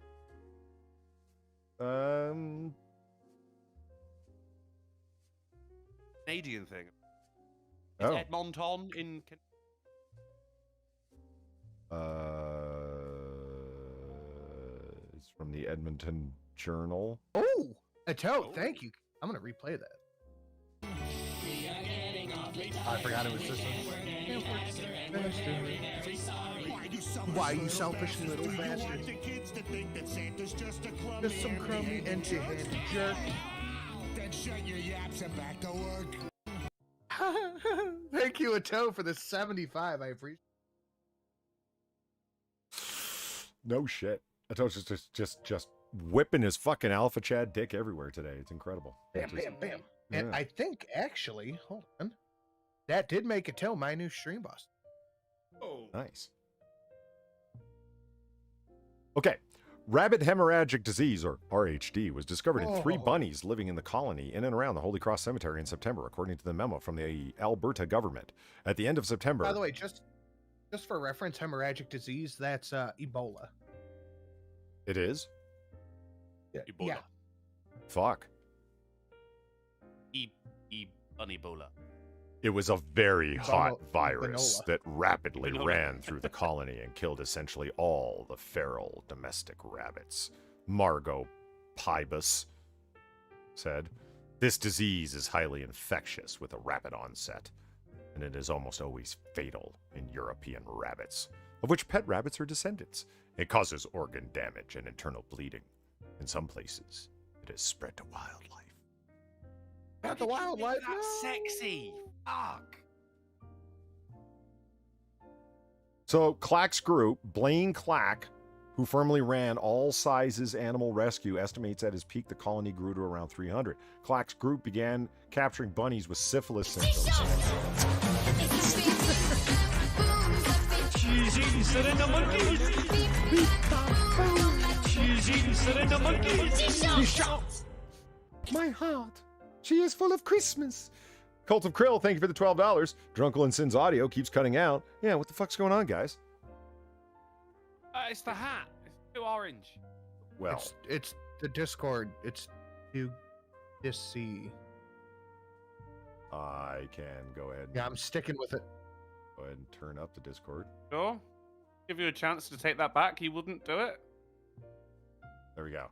Canadian thing. Is Edmonton in... It's from the Edmonton Journal. Oh, a toad. Thank you. I'm going to replay that. I forgot it was this one. Why, you selfish little bastard? Just some crummy empty-handed jerk. Then shut your yaps and back to work. Thank you, Ato, for the 75. I appreciate. No shit. Ato's just whipping his fucking alpha Chad dick everywhere today. It's incredible. Bam. And I think, actually, hold on, that did make Ato my new stream boss. Oh. Nice. Okay. Rabbit hemorrhagic disease, or RHD, was discovered in 3 bunnies living in the colony in and around the Holy Cross Cemetery in September, according to the memo from the Alberta government. At the end of September... By the way, just for reference, hemorrhagic disease, that's Ebola. It is? Ebola. Yeah. Fuck. Ebola. It was a very hot virus Ebola. that rapidly Ebola. ran through the colony and killed essentially all the feral domestic rabbits. Margot Pybus said, "This disease is highly infectious with a rapid onset, and it is almost always fatal in European rabbits, of which pet rabbits are descendants. It causes organ damage and internal bleeding. In some places, it has spread to wildlife." Not the wildlife. That's sexy. Fuck. So Clack's group, Blaine Clack, who formerly ran All Sizes Animal Rescue, estimates at his peak the colony grew to around 300. Clack's group began capturing bunnies with syphilis symptoms. She's eating surrender monkeys. She's eating surrender monkeys. She shouts. My heart, she is full of Christmas. Cult of Krill, thank you for the $12. Drunkle and Sin's audio keeps cutting out. Yeah, what the fuck's going on, guys? It's the hat. It's too orange. Well, It's the Discord. It's to see. I can go ahead and, Yeah, I'm sticking with it. go ahead and turn up the Discord. Sure. Give you a chance to take that back. He wouldn't do it. There we go.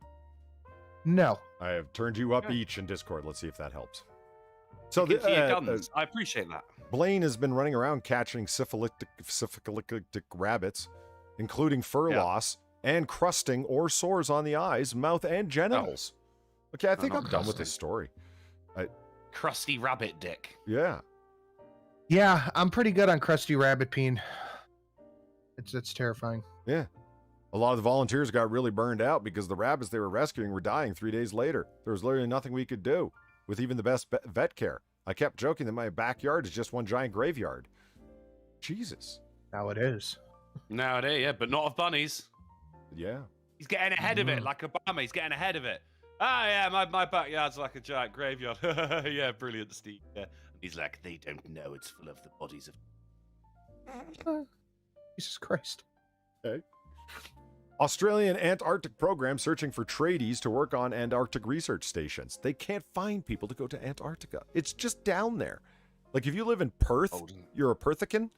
No. I have turned you up Okay. each in Discord. Let's see if that helps. So Stick it to your guns. I appreciate that. Blaine has been running around catching syphilitic rabbits, including fur Yeah. loss and crusting or sores on the eyes, mouth, and genitals. Okay, I think not I'm done with crusting. this story. Crusty rabbit dick. Yeah. Yeah, I'm pretty good on crusty rabbit peen. It's terrifying. Yeah. A lot of the volunteers got really burned out because the rabbits they were rescuing were dying 3 days later. There was literally nothing we could do with even the best vet care. I kept joking that my backyard is just one giant graveyard. Jesus. Now it is. Nowadays, yeah, but not of bunnies. Yeah. He's getting ahead of it, like Obama. He's getting ahead of it. Ah, yeah, my backyard's like a giant graveyard. Yeah, brilliant, Steve. Yeah. And he's like, they don't know it's full of the bodies of... Jesus Christ. Okay. Australian Antarctic program searching for tradies to work on Antarctic research stations. They can't find people to go to Antarctica. It's just down there. Like if you live in Perth, you're a Perthican.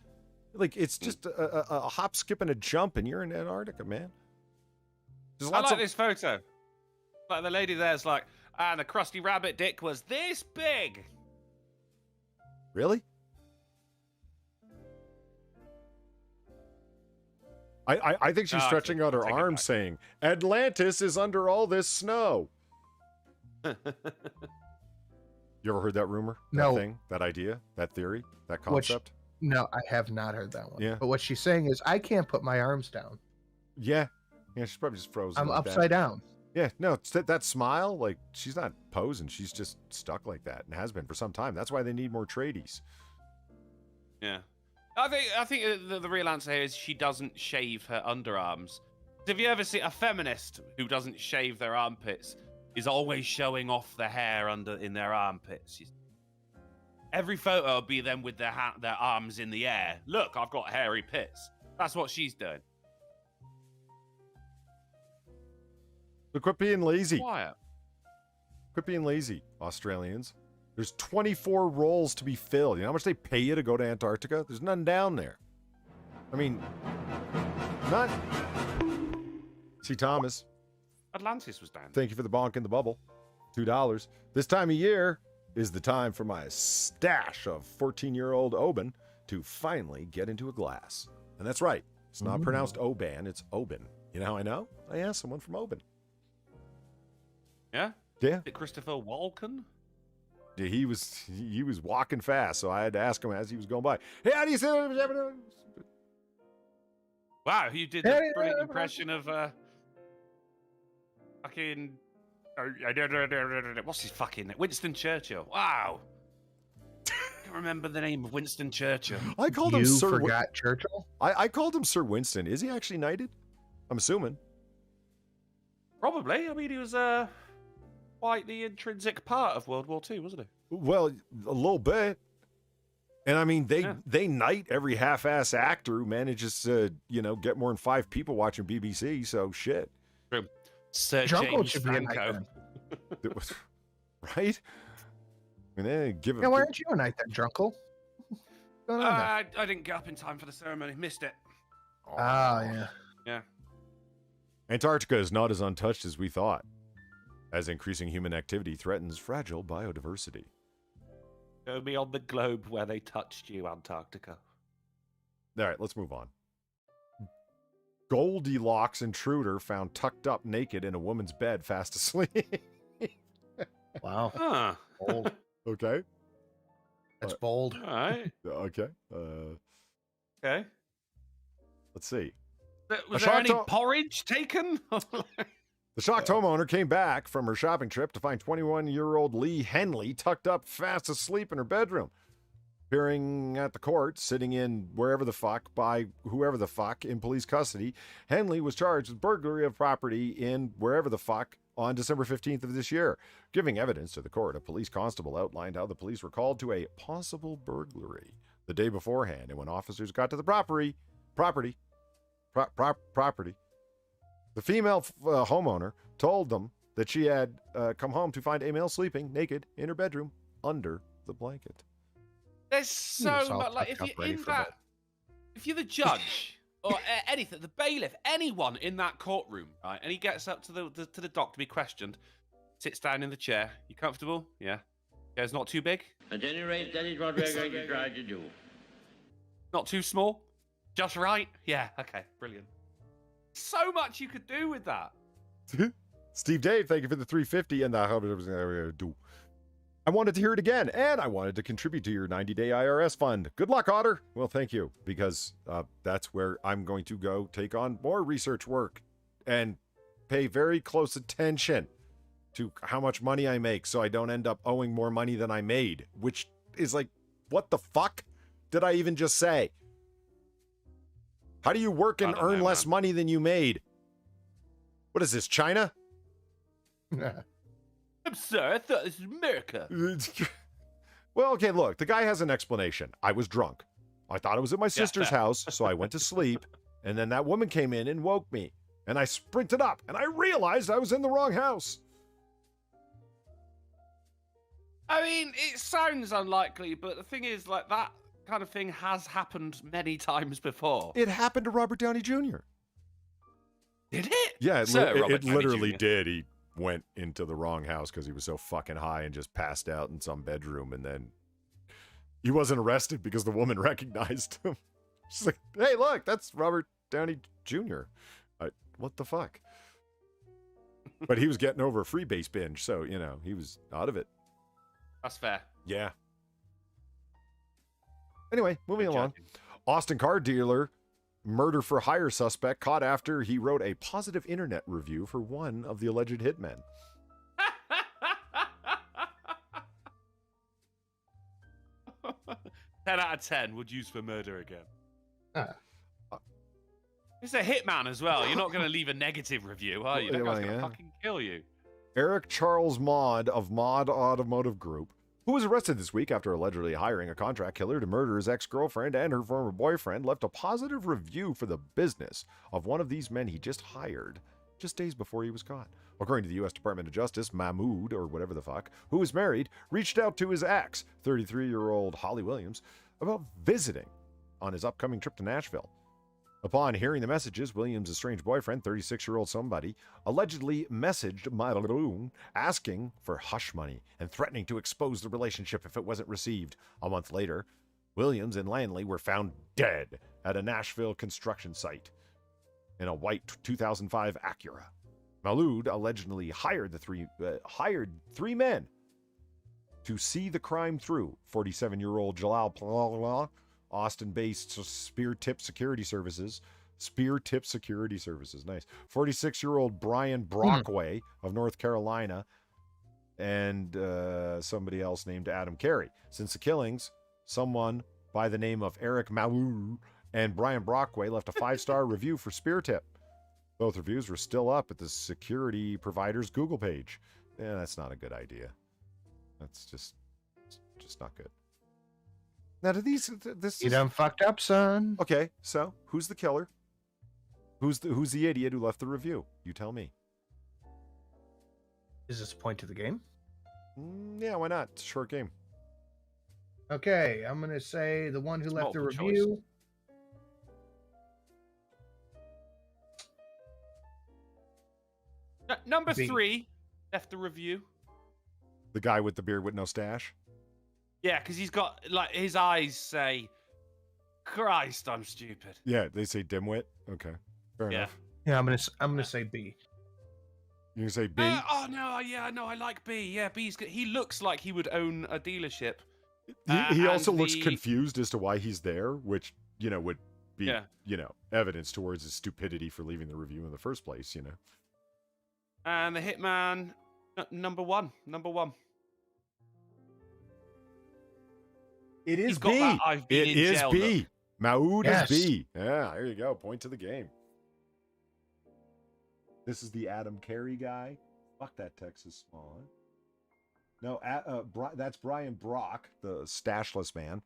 Like it's just a hop, skip, and a jump, and you're in Antarctica, man. There's I lots like of this photo. Like the lady there's like, the crusty rabbit dick was this big. Really? I think she's No, stretching out her take it arms back. saying, Atlantis is under all this snow. You ever heard that rumor? No. That thing? That idea? That theory? That Which- concept? No, I have not heard that one. Yeah. But what she's saying is, I can't put my arms down. Yeah. Yeah, she's probably just frozen. I'm like that. upside down. Yeah, no, it's that smile, like, she's not posing. She's just stuck like that and has been for some time. That's why they need more tradies. Yeah. I think the real answer here is she doesn't shave her underarms. Have you ever seen a feminist who doesn't shave their armpits is always showing off the hair in their armpits? Every photo will be them with their arms in the air. Look, I've got hairy pits. That's what she's doing. So quit being lazy. Quiet. Quit being lazy, Australians. There's 24 roles to be filled. You know how much they pay you to go to Antarctica? There's none down there. I mean, none. See, Thomas, Atlantis was down. thank you for the bonk in the bubble. $2. This time of year is the time for my stash of 14-year-old Oban to finally get into a glass. And that's right. It's not pronounced Oban, it's Oban. You know how I know? I asked someone from Oban. Yeah? Yeah. Is it Christopher Walken? He was walking fast, so I had to ask him as he was going by. Hey, how do you say that? Wow, you did the brilliant impression of fucking what's his fucking name? Winston Churchill. Wow. I can't remember the name of Winston Churchill. I called him You Sir. forgot Churchill? I called him Sir Winston. Is he actually knighted? I'm assuming. Probably. I mean, he was quite the intrinsic part of World War II, wasn't he? Well, a little bit. And I mean, they knight every half-ass actor who manages to, get more than 5 people watching BBC. So shit. True. Sir Drunkle James should be a knight Franco. then. It was, right? I mean, give it. Yeah, why aren't you a knight then, Drunkle? What's going on there? I didn't get up in time for the ceremony. Missed it. Oh, yeah. Yeah. Antarctica is not as untouched as we thought, as increasing human activity threatens fragile biodiversity. Show me on the globe where they touched you, Antarctica. All right, let's move on. Goldilocks intruder found tucked up naked in a woman's bed, fast asleep. Wow. Huh. Bold. Okay. That's bold. All right. Okay. Okay. Let's see. Was A there any shock porridge taken? The shocked homeowner came back from her shopping trip to find 21-year-old Lee Henley tucked up fast asleep in her bedroom. Appearing at the court, sitting in wherever the fuck by whoever the fuck in police custody, Henley was charged with burglary of property in wherever the fuck on December 15th of this year. Giving evidence to the court, a police constable outlined how the police were called to a possible burglary the day beforehand, and when officers got to the property, the female homeowner told them that she had come home to find a male sleeping naked in her bedroom under the blanket. There's so much. Like, if you're the judge or anything, the bailiff, anyone in that courtroom, right, and he gets up to the dock to be questioned, sits down in the chair. You comfortable? Yeah. Chair's not too big. At any rate, that is what we're going to try to do. Not too small. Just right. Yeah. Okay. Brilliant. So much you could do with that. Steve Dave, thank you for the 350 and the I wanted to hear it again, and I wanted to contribute to your 90-day IRS fund. Good luck, Otter. Well, thank you, because that's where I'm going to go take on more research work and pay very close attention to how much money I make so I don't end up owing more money than I made, which is like, what the fuck did I even just say? How do you work and earn less money than you made? What is this, China? I'm sorry, I thought this was America. Well, okay, look, the guy has an explanation. I was drunk. I thought I was at my sister's house, so I went to sleep, and then that woman came in and woke me, and I sprinted up, and I realized I was in the wrong house. I mean, it sounds unlikely, but the thing is, like, that kind of thing has happened many times before. It happened to Robert Downey Jr. Did it? Yeah, it Robert Downey literally Jr. did. He went into the wrong house because he was so fucking high and just passed out in some bedroom, and then he wasn't arrested because the woman recognized him. She's like, hey, look, that's Robert Downey Jr. What the fuck? But he was getting over a freebase binge, so, he was out of it. That's fair. Yeah. Anyway, moving along. Austin car dealer, murder for hire suspect caught after he wrote a positive internet review for one of the alleged hitmen. 10 out of 10 would use for murder again. It's a hitman as well. You're not going to leave a negative review, are you? That guy's going to fucking kill you. Eric Charles Maud of Maud Automotive Group, who was arrested this week after allegedly hiring a contract killer to murder his ex-girlfriend and her former boyfriend, left a positive review for the business of one of these men he just hired just days before he was caught. According to the U.S. Department of Justice, Mahmood, or whatever the fuck, who was married, reached out to his ex, 33-year-old Holly Williams, about visiting on his upcoming trip to Nashville. Upon hearing the messages, Williams' estranged boyfriend, 36-year-old somebody, allegedly messaged Mahmood asking for hush money and threatening to expose the relationship if it wasn't received. A month later, Williams and Lanley were found dead at a Nashville construction site in a white 2005 Acura. Mahmood allegedly hired three men to see the crime through. 47-year-old Jalal Austin-based Spear Tip Security Services. Nice. 46-year-old Brian Brockway of North Carolina, and somebody else named Adam Carey. Since the killings, someone by the name of Eric Malou and Brian Brockway left a 5-star review for Spear Tip. Both reviews were still up at the security provider's Google page. Yeah, that's not a good idea. That's just not good. Now, do these... You done fucked up, son. Okay, so who's the killer? Who's the idiot who left the review? You tell me. Is this a point to the game? Yeah, why not? It's a short game. Okay, I'm going to say the one who left the Multiple review. Number B. 3 left the review. The guy with the beard with no stash? Yeah, because he's got, like, his eyes say, Christ, I'm stupid. Yeah, they say dimwit. Okay, fair Yeah. enough. Yeah, I'm gonna say B. You can say B? Oh, no, yeah, no, I like B. Yeah, B's good. He looks like he would own a dealership. He also and looks the- confused as to why he's there, which, would be, evidence towards his stupidity for leaving the review in the first place, And the hitman, number one. It He's got that I've been It in is jail B. look. Maud Yes. is B. Yeah, there you go. Point to the game. This is the Adam Carey guy. Fuck, that text is small. Huh? No, that's Brian Brock, the stashless man.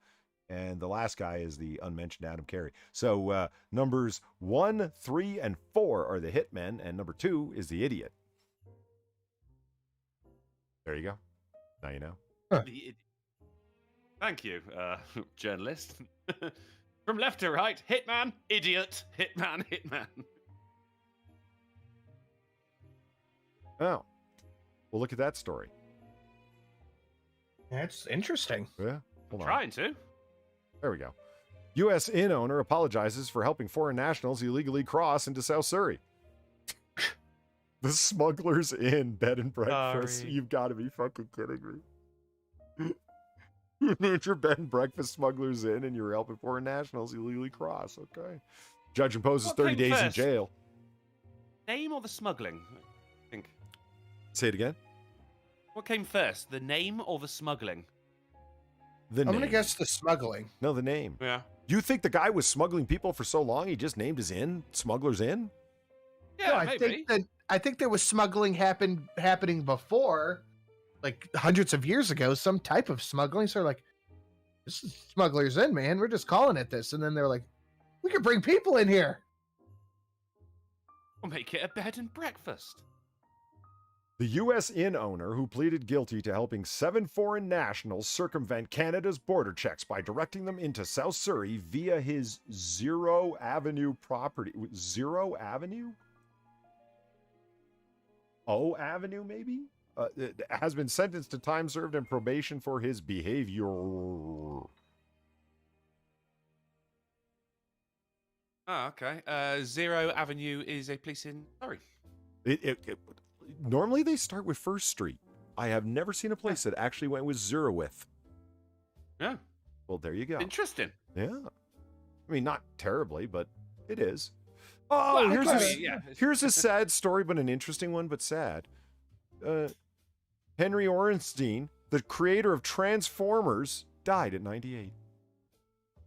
And the last guy is the unmentioned Adam Carey. So numbers 1, 3, and 4 are the hitmen, and number 2 is the idiot. There you go. Now you know. Thank you, journalist. From left to right, hitman, idiot, hitman. Oh. Well, look at that story. That's interesting. Yeah. Hold on. Trying to. There we go. U.S. inn owner apologizes for helping foreign nationals illegally cross into South Surrey. The Smuggler's Inn bed and breakfast. Sorry. You've got to be fucking kidding me. You named your bed and breakfast Smuggler's Inn and you're helping foreign nationals illegally cross. Okay. Judge imposes What 30 came days in first? jail. Name or the smuggling? I think. Say it again. What came first, the name or the smuggling? The I'm name. gonna guess the smuggling. No, the name. Yeah. You think the guy was smuggling people for so long he just named his inn Smuggler's Inn? Yeah, No, maybe. I think there was smuggling happening before, like hundreds of years ago. Some type of smuggling. So they're like, this is Smuggler's Inn, man. We're just calling it this. And then they're like, we can bring people in here. We'll make it a bed and breakfast. The U.S. inn owner who pleaded guilty to helping 7 foreign nationals circumvent Canada's border checks by directing them into South Surrey via his Zero Avenue property. Zero Avenue? O Avenue, maybe? Has been sentenced to time served and probation for his behavior. Oh, okay. Zero Avenue is a place in Surrey. Normally they start with First Street. I have never seen a place that actually went with zero with. Yeah. Well, there you go. Interesting. Yeah. I mean, not terribly, but it is. Oh, Well, here's I a, mean, yeah. here's a sad story, but an interesting one, but sad. Henry Orenstein, the creator of Transformers, died at 98.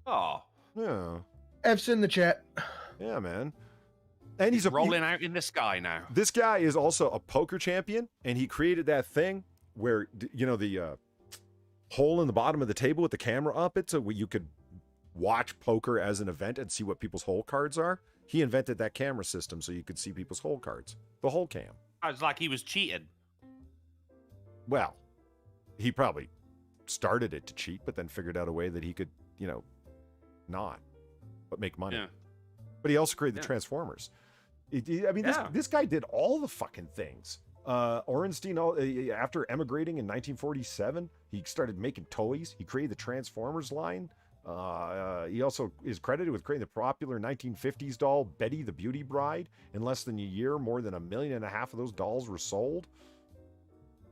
Oh. Yeah. F's in the chat. Yeah, man. And he's rolling out in the sky now. This guy is also a poker champion, and he created that thing where, the hole in the bottom of the table with the camera up it, so you could watch poker as an event and see what people's hole cards are. He invented that camera system so you could see people's hole cards. The hole cam. I was like he was cheating. Well, he probably started it to cheat, but then figured out a way that he could, not, but make money. Yeah. But he also created the Transformers. This guy did all the fucking things. Orenstein, after emigrating in 1947, he started making toys. He created the Transformers line. He also is credited with creating the popular 1950s doll Betty the Beauty Bride. In less than a year, more than 1.5 million of those dolls were sold.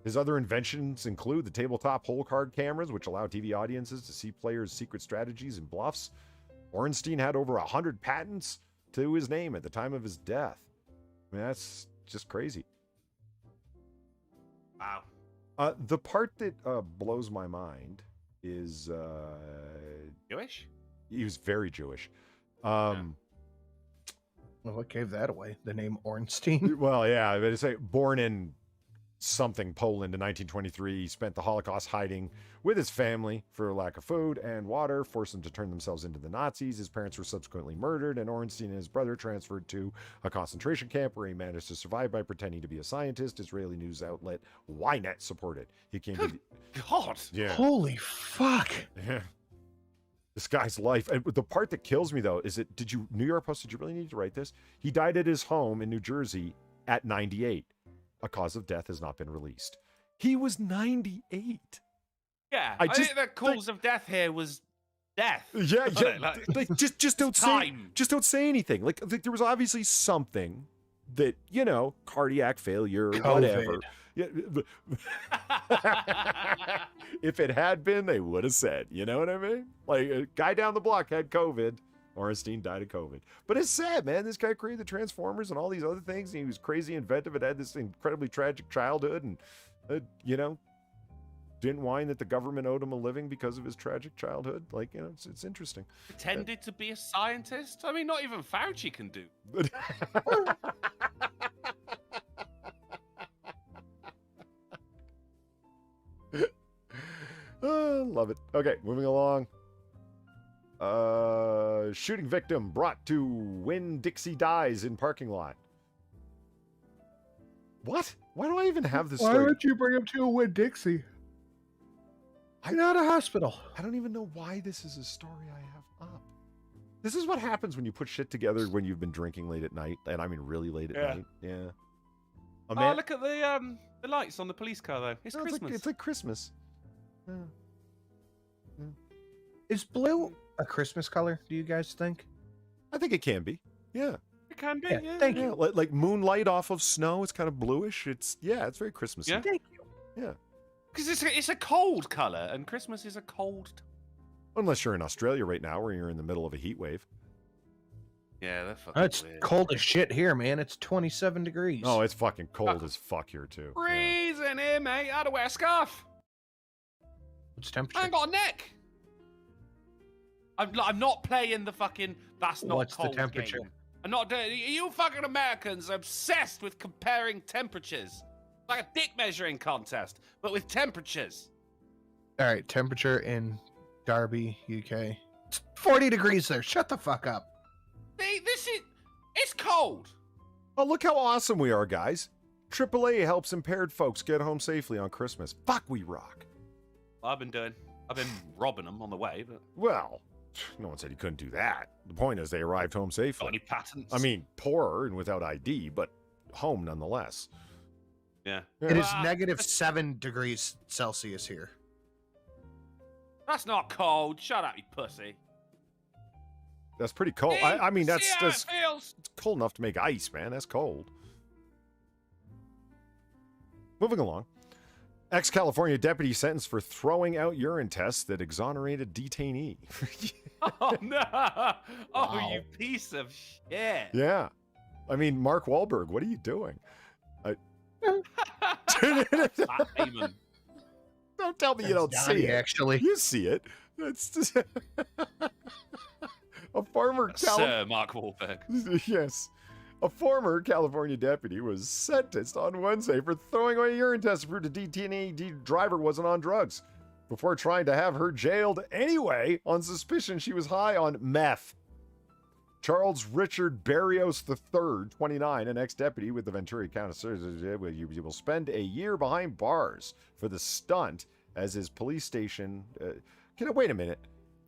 His other inventions include the tabletop hole card cameras, which allow TV audiences to see players' secret strategies and bluffs. Orenstein had over 100 patents to his name at the time of his death. I mean, that's just crazy. Wow. The part that blows my mind is Jewish? he was very Jewish. Well, what gave that away? The name Ornstein? Well, yeah, but it's born in something Poland in 1923. He spent the Holocaust hiding with his family for lack of food and water, forced them to turn themselves into the Nazis. His parents were subsequently murdered, and Ornstein and his brother transferred to a concentration camp where he managed to survive by pretending to be a scientist. Israeli news outlet Ynet supported. He came to God. yeah. Holy fuck. Yeah. This guy's life. And the part that kills me though is New York Post, did you really need to write this? He died at his home in New Jersey at 98. A cause of death has not been released. He was 98. Yeah, I I just- think the cause of death here was death. Yeah, wasn't yeah. it? Like, Like, just don't say, time. just don't say anything. Like there was obviously something that, cardiac failure, whatever. Yeah. If it had been, they would have said, you know what I mean? Like a guy down the block had COVID. Ornstein died of COVID. But it's sad, man. This guy created the Transformers and all these other things. And he was crazy inventive and had this incredibly tragic childhood. And, didn't whine that the government owed him a living because of his tragic childhood. Like, it's interesting. Pretended to be a scientist? I mean, not even Fauci can do. Love it. Okay, moving along. Shooting victim brought to Winn-Dixie dies in parking lot. What? Why do I even have this Why story? would you bring him to a Winn-Dixie? I'm not a hospital. I don't even know why this is a story I have up. This is what happens when you put shit together when you've been drinking late at night, and I mean really late at night. Yeah. A Oh, man- look at the lights on the police car, though. It's No, Christmas. It's like Christmas. Yeah. Is blue a Christmas color, do you guys think? I think it can be. Yeah. It can be, Yeah, yeah. thank Yeah, you. like moonlight off of snow. It's kind of bluish. It's very Christmassy. Yeah. Thank you. Yeah. Because it's a cold colour, and Christmas is a cold. Unless you're in Australia right now, where you're in the middle of a heat wave. Yeah, they're fucking It's weird. cold as shit here, man. It's 27 degrees. Oh, it's fucking cold as fuck here too. Yeah. Freezing here, mate. I had to wear a scarf. What's I temperature? ain't got a neck. I'm not playing the fucking that's not What's the cold temperature? game. I'm not doing. You fucking Americans are obsessed with comparing temperatures. Like a dick measuring contest, but with temperatures. All right, temperature in Derby, UK. It's 40 degrees there. Shut the fuck up. See, it's cold. Oh, look how awesome we are, guys. AAA helps impaired folks get home safely on Christmas. Fuck, we rock. I've been robbing them on the way, but Well, no one said you couldn't do that. The point is they arrived home got safely. any patents? I mean, poorer and without ID, but home nonetheless. yeah. It is Ah, negative 7 degrees Celsius here. That's not cold. Shut up, you pussy. That's pretty cold. See? I mean, See that's how it feels. it's cold enough to make ice, man. That's cold. Moving along. Ex-California deputy sentenced for throwing out urine tests that exonerated detainee. Oh no! Oh, Wow. you piece of shit! Yeah. I mean, Mark Wahlberg, what are you doing? Fat Damon. Don't tell me you don't That's see Donnie, it. actually. You see it. It's just a former Sir Mark Wahlberg. Yes. A former California deputy was sentenced on Wednesday for throwing away urine tests to prove the detainee driver wasn't on drugs before trying to have her jailed anyway on suspicion she was high on meth. Charles Richard Barrios III, 29, an ex-deputy with the Ventura County you will spend a year behind bars for the stunt as his police station. Wait a minute.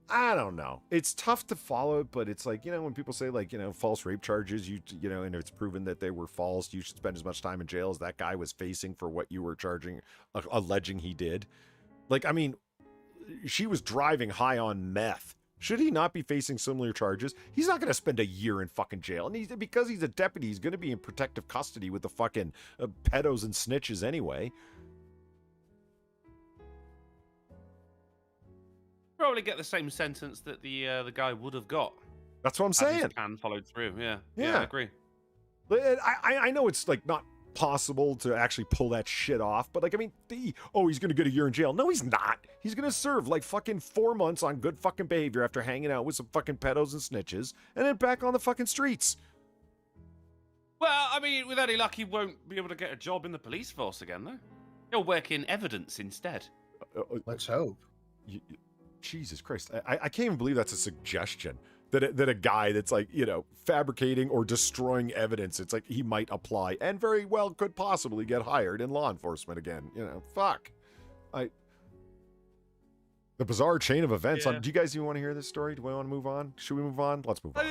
I don't know. It's tough to follow it, but it's like, when people say like, false rape charges, and it's proven that they were false, you should spend as much time in jail as that guy was facing for what you were alleging he did. Like, I mean, she was driving high on meth. Should he not be facing similar charges? He's not going to spend a year in fucking jail. And because he's a deputy, he's going to be in protective custody with the fucking pedos and snitches anyway. Probably get the same sentence that the guy would have got. That's what I'm Had his saying. plan followed through. Yeah. Yeah. I agree. I know it's like not possible to actually pull that shit off, but like, I mean, he's going to get a year in jail. No, he's not. He's going to serve like fucking 4 months on good fucking behavior after hanging out with some fucking pedos and snitches and then back on the fucking streets. Well, I mean, with any luck, he won't be able to get a job in the police force again, though. He'll work in evidence instead. Let's hope. Jesus Christ. I can't even believe that's a suggestion. That a guy that's like, fabricating or destroying evidence, it's like he might apply and very well could possibly get hired in law enforcement again. Fuck. The bizarre chain of events. Yeah. Do you guys even want to hear this story? Do we want to move on? Should we move on? Let's move on.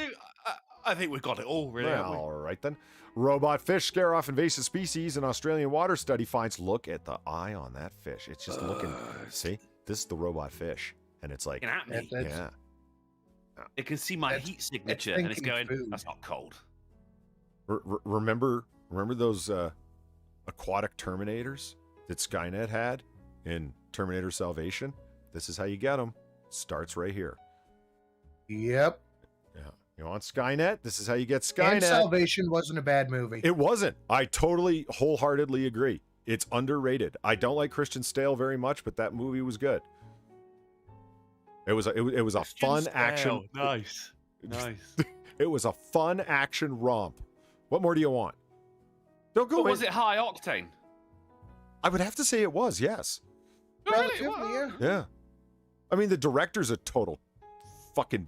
I think we've got it all, really. Well, all right then. Robot fish scare off invasive species. An Australian water study finds. Look at the eye on that fish. It's just looking. See, this is the robot fish, and it's like, At me. yeah. It can see my heat signature, and it's going, that's not cold. Remember those aquatic Terminators that Skynet had in Terminator Salvation? This is how you get them. Starts right here. Yep. Yeah. You want Skynet? This is how you get Skynet. And Salvation wasn't a bad movie. It wasn't. I totally, wholeheartedly agree. It's underrated. I don't like Christian Stale very much, but that movie was good. It was a fun action. Nice. It was a fun action romp. What more do you want? Don't go. Was it high octane? I would have to say it was. Yes. Relatively, yeah. Yeah. I mean, the director's a total fucking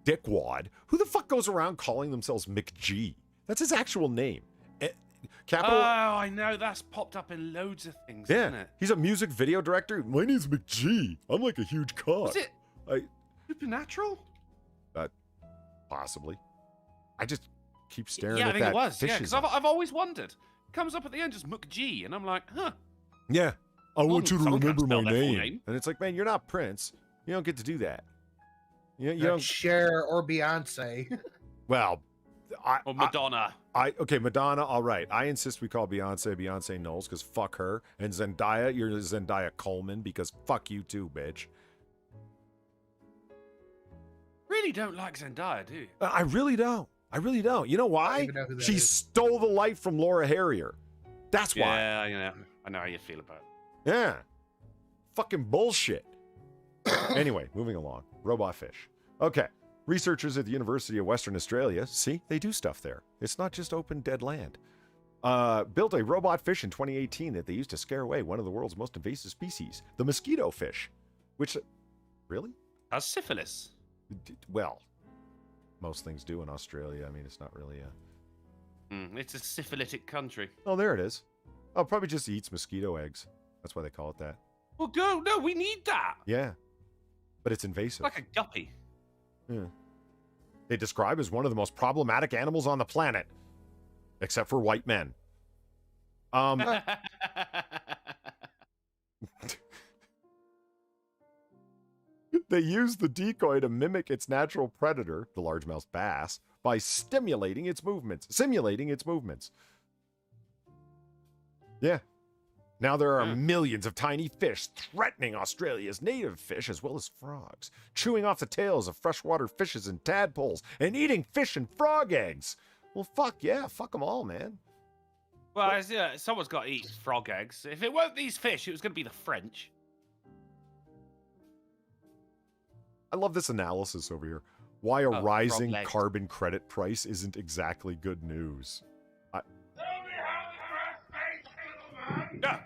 dickwad. Who the fuck goes around calling themselves McG? That's his actual name. Capital. Oh, I know. That's popped up in loads of things, Yeah, isn't it? he's a music video director. My name's McG. I'm like a huge cock. Was it Supernatural? Possibly. I just keep staring Yeah, at I think that it was. Yeah, fish's because I've always wondered. It comes up at the end as McG, and I'm like, huh. Yeah. I want you to someone can't remember my spell their full name. name. And it's like, man, you're not Prince. You don't get to do that. You Not don't. Cher or Beyonce. Well, Or Madonna. Okay, Madonna, all right. I insist we call Beyonce Knowles because fuck her. And Zendaya, you're Zendaya Coleman because fuck you too, bitch. Really don't like Zendaya, do you? I really don't. You know I why? don't even know who that She is. stole the life from Laura Harrier. That's why. Yeah, I know how you feel about it. Yeah. Fucking bullshit. Anyway, moving along. Robot fish. Okay. Researchers at the University of Western Australia, see, they do stuff there. It's not just open dead land. Built a robot fish in 2018 that they used to scare away one of the world's most invasive species, the mosquito fish. Which, really? Has syphilis. Well, most things do in Australia. I mean, it's not really a... It's a syphilitic country. Oh, there it is. Oh, probably just eats mosquito eggs. That's why they call it that. Well, go. No, we need that. Yeah. But it's invasive. Like a guppy. Yeah. They describe as one of the most problematic animals on the planet, except for white men. They use the decoy to mimic its natural predator, the largemouth bass, by simulating its movements. Yeah. Now there are millions of tiny fish threatening Australia's native fish as well as frogs, chewing off the tails of freshwater fishes and tadpoles, and eating fish and frog eggs. Well, fuck them all, man. Well, someone's got to eat frog eggs. If it weren't these fish, it was going to be the French. I love this analysis over here. Why a frog rising legs. carbon credit price isn't exactly good news. Yeah.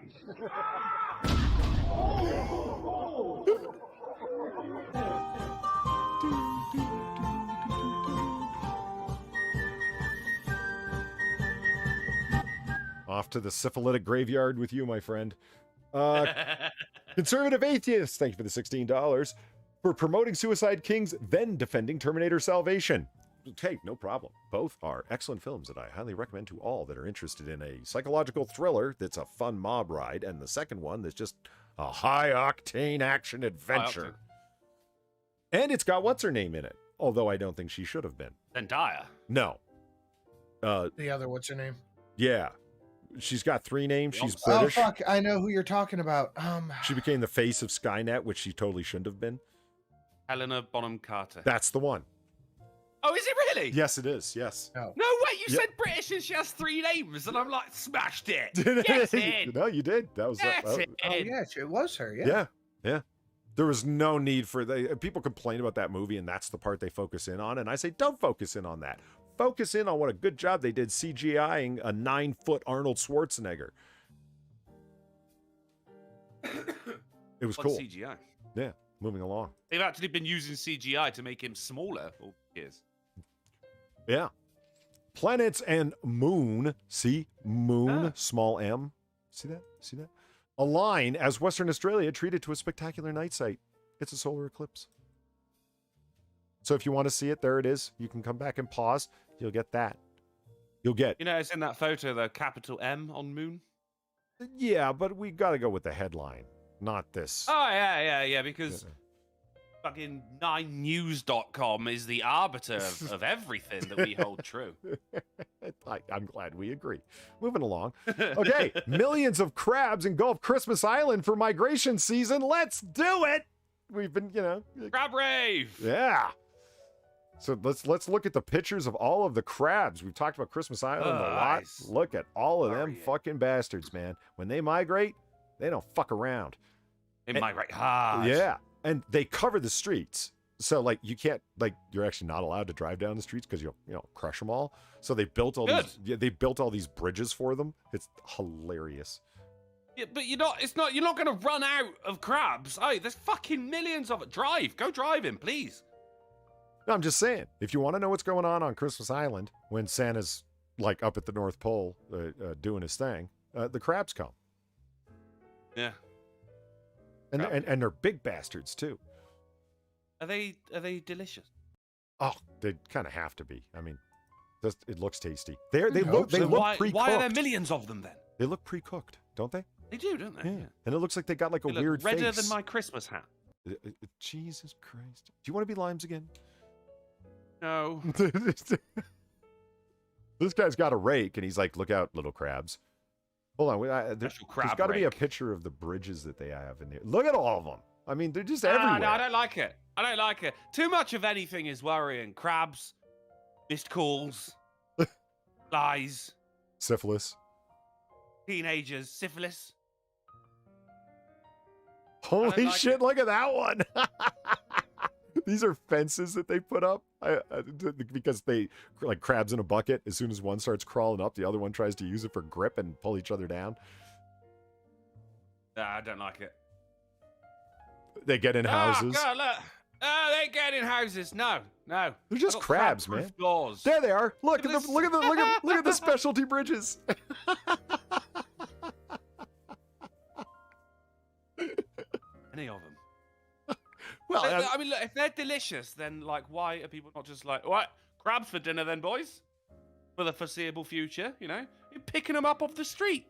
Off to the syphilitic graveyard with you, my friend. Conservative atheists, thank you for the $16. For promoting Suicide Kings, then defending Terminator Salvation. Okay, no problem. Both are excellent films that I highly recommend to all that are interested in a psychological thriller that's a fun mob ride, and the second one that's just a high-octane action adventure. And it's got what's-her-name in it, although I don't think she should have been. Zendaya. No. The other, what's her name? Yeah. She's got 3 names. She's Oh, British. fuck. I know who you're talking about. She became the face of Skynet, which she totally shouldn't have been. Helena Bonham Carter. That's the one. Oh, is it really? Yes, it is. Yes. No. No, wait, you said British and she has 3 names, and I'm like, smashed it. Get in. No, you did. That was Get that. in. Oh, yeah, it was her. Yeah. Yeah. Yeah. There was no need for people complain about that movie, and that's the part they focus in on. And I say, don't focus in on that. focus in on what a good job they did CGIing a 9-foot Arnold Schwarzenegger. It was cool. CGI. Yeah, moving along. They've actually been using CGI to make him smaller all years. Yeah. Planets and moon, see? Moon, small m. See that? See that? Align as Western Australia treated to a spectacular night sight. It's a solar eclipse. So if you want to see it, there it is. You can come back and pause. You'll get that. You'll get... You know, it's in that photo, the capital M on moon. Yeah, but we got to go with the headline, not this. Oh, yeah, because fucking 9news.com is the arbiter of everything that we hold true. I'm glad we agree. Moving along. Okay, millions of crabs engulf Christmas Island for migration season. Let's do it. We've been, Crab rave. Yeah. So let's look at the pictures of all of the crabs. We've talked about Christmas Island a lot. Nice. Look at all of them fucking bastards, man. When they migrate, they don't fuck around. They migrate hard. Yeah. And they cover the streets. So you can't, you're actually not allowed to drive down the streets because you'll crush them all. So they built all these bridges for them. It's hilarious. Yeah, but you're not going to run out of crabs. Oh, there's fucking millions of it. Go driving, please. No, I'm just saying, if you want to know what's going on Christmas Island when Santa's up at the North Pole doing his thing, the crabs come. Yeah. And they're big bastards too. Are they delicious? Oh, they kind of have to be. I mean, it looks tasty. They look pre-cooked. Why are there millions of them then? They look pre-cooked, don't they? They do, don't they? Yeah. And it looks like they got a weird redder face. than my Christmas hat. Jesus Christ. Do you want to be limes again? No. This guy's got a rake and he's like, look out, little crabs. Hold on. There's got to be a picture of the bridges that they have in there. Look at all of them. I mean, they're just everywhere. No, I don't like it. Too much of anything is worrying. Crabs, missed calls, lies, syphilis, teenagers, syphilis. Holy shit, look at that one. These are fences that they put up because they crabs in a bucket. As soon as one starts crawling up, the other one tries to use it for grip and pull each other down. I don't like it. They get in houses. God, look. They get in houses. No. They're just crabs, man. Floors. There they are. Look at the specialty bridges. Any of them. Well, I mean, look, if they're delicious, then why are people not just what? Crabs for dinner then, boys? For the foreseeable future, You're picking them up off the street.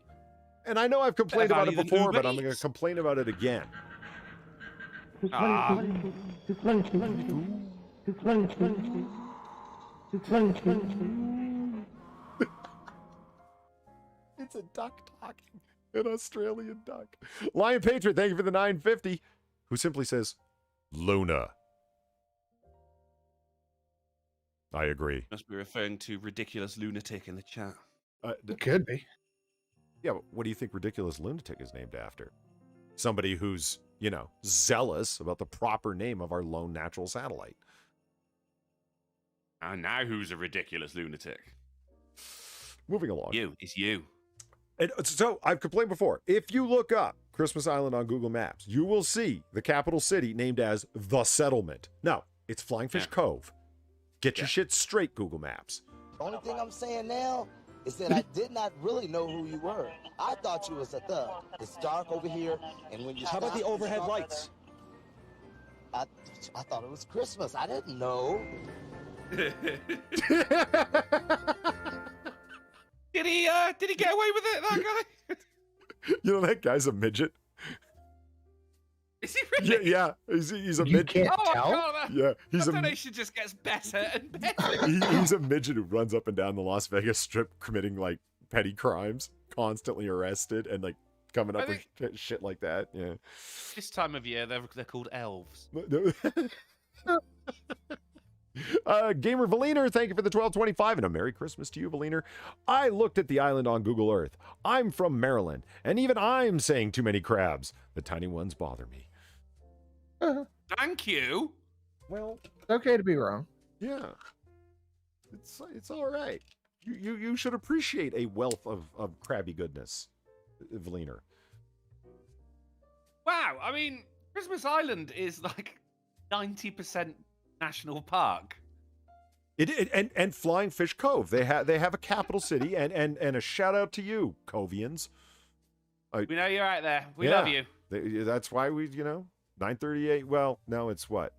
And I know I've complained about it before, but I'm going to complain about it again. It's a duck talking. An Australian duck. Lion Patriot, thank you for the 950. Who simply says, Luna. I agree. Must be referring to ridiculous lunatic in the chat. It could be. Yeah, but what do you think ridiculous lunatic is named after? Somebody who's, zealous about the proper name of our lone natural satellite. And now who's a ridiculous lunatic? Moving along. It's you. And so I've complained before. If you look up Christmas Island on Google Maps, you will see the capital city named as The Settlement. No, it's Flying Fish Cove. Get your shit straight, Google Maps. The only thing I'm saying now is that I did not really know who you were. I thought you was a thug. It's dark over here, and when you How about the overhead lights? I thought it was Christmas. I didn't know. Did he get away with it, that guy? That guy's a midget. Is he really? Yeah. He's a You midget. can't tell? God, Yeah, he's a donation just gets better and better. He's a midget who runs up and down the Las Vegas Strip committing petty crimes, constantly arrested and coming up with shit like that. Yeah. This time of year, they're called elves. Gamer Valiner, thank you for the 1225 and a Merry Christmas to you, Valiner. I looked at the island on Google Earth. I'm from Maryland, and even I'm saying too many crabs. The tiny ones bother me. Thank you. Well, It's okay to be wrong. yeah. It's all right. You should appreciate a wealth of crabby goodness, Vliner. Wow, I mean, Christmas Island is like 90% national park. And Flying Fish Cove. They have a capital city, and a shout out to you, Covians. We know you're out there. We love you. That's why we, 9:38. Well, no, it's what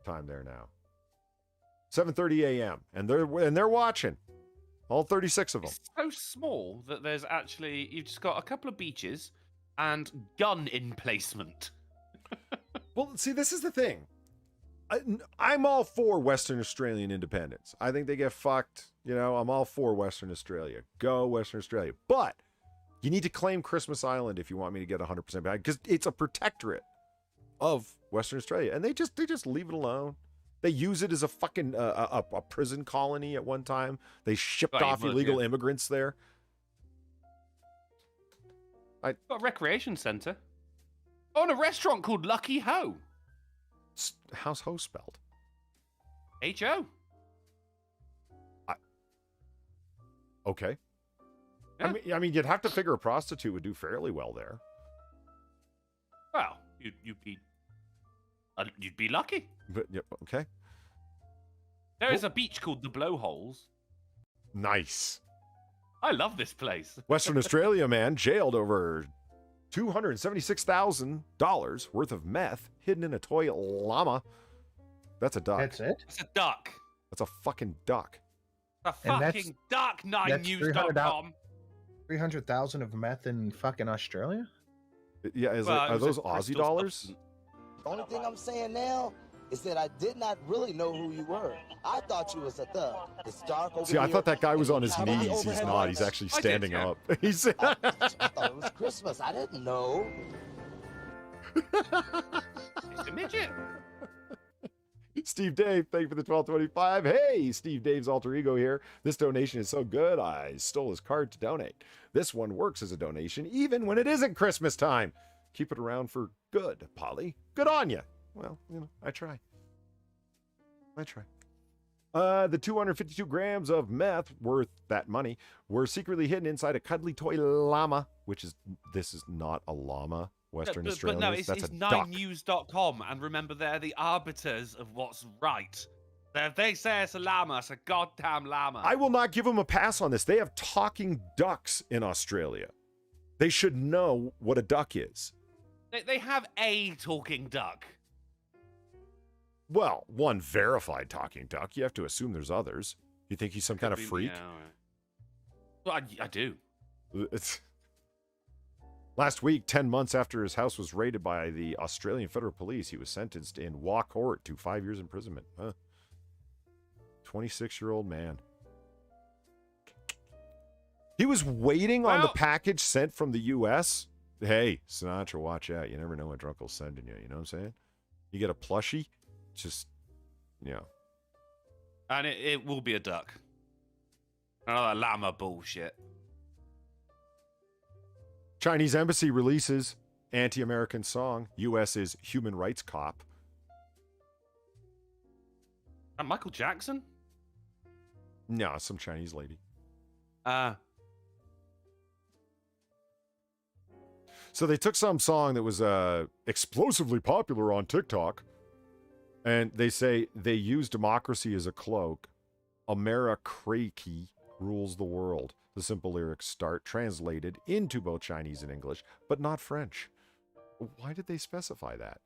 time there now? 7:30 a.m. and they're watching. All 36 of them. It's so small that there's actually you've just got a couple of beaches and gun emplacement. Well, see, this is the thing. I'm all for Western Australian independence. I think they get fucked. I'm all for Western Australia. Go Western Australia. But you need to claim Christmas Island if you want me to get 100% back, because it's a protectorate of Western Australia, and they just leave it alone. They use it as a fucking a prison colony at one time. They shipped off illegal immigrants there. Got a recreation centre. Oh, and a restaurant called Lucky Ho. How's Ho spelled? H-O. Okay. Yeah. I mean, you'd have to figure a prostitute would do fairly well there. Well, you'd be lucky. But yep, okay. There is a beach called the Blowholes. Nice. I love this place. Western Australia man jailed over $276,000 worth of meth hidden in a toy llama. That's a duck. That's it? It's a duck. That's a fucking duck. A fucking duck, 9news.com. 300,000 of meth in fucking Australia? Yeah, are those Aussie dollars? The only thing I'm saying now is that I did not really know who you were. I thought you was a thug. It's dark over See, I here. thought that guy was on his How many knees. He's overhead not. lights? He's actually I did, standing yeah. up. He's I thought it was Christmas. I didn't know. It's a midget. Steve Dave, thank you for the 1225. Hey, Steve Dave's alter ego here. This donation is so good, I stole his card to donate. This one works as a donation even when it isn't Christmas time. Keep it around for good, Polly. Good on you. Well, I try. The 252 grams of meth worth that money were secretly hidden inside a cuddly toy llama, this is not a llama. Western Australia. But no, it's That's a duck. 9news.com, and remember, they're the arbiters of what's right. If they say it's a llama, it's a goddamn llama. I will not give them a pass on this. They have talking ducks in Australia. They should know what a duck is. They have a talking duck. Well, one verified talking duck. You have to assume there's others. You think he's some kind of freak? Yeah, all right. Well, I do. Last week, 10 months after his house was raided by the Australian Federal Police, he was sentenced in Wa Court to 5 years imprisonment. 26-year-old man. He was waiting on the package sent from the U.S. Hey, Sinatra, watch out. You never know what drunk will send in you. You know what I'm saying? You get a plushie, just, And it will be a duck. Another llama bullshit. Chinese embassy releases anti-American song. U.S. is human rights cop. And Michael Jackson? No, some Chinese lady. So they took some song that was explosively popular on TikTok, and they say they use democracy as a cloak. Americracy rules the world. The simple lyrics start translated into both Chinese and English, but not French. Why did they specify that?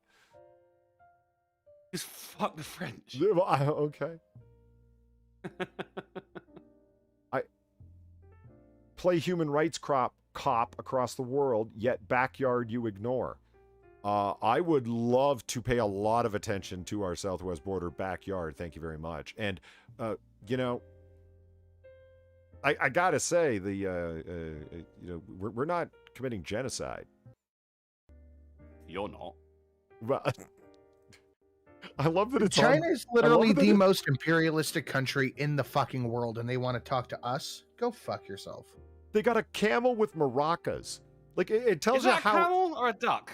Just fuck the French. Okay. I play human rights cop across the world, yet backyard you ignore. I would love to pay a lot of attention to our southwest border backyard. Thank you very much. And, I gotta say, we're not committing genocide. You're not. Well, I love that it's China is literally the most imperialistic country in the fucking world, and they want to talk to us. Go fuck yourself. They got a camel with maracas. Like it tells Is you that how. a camel or a duck?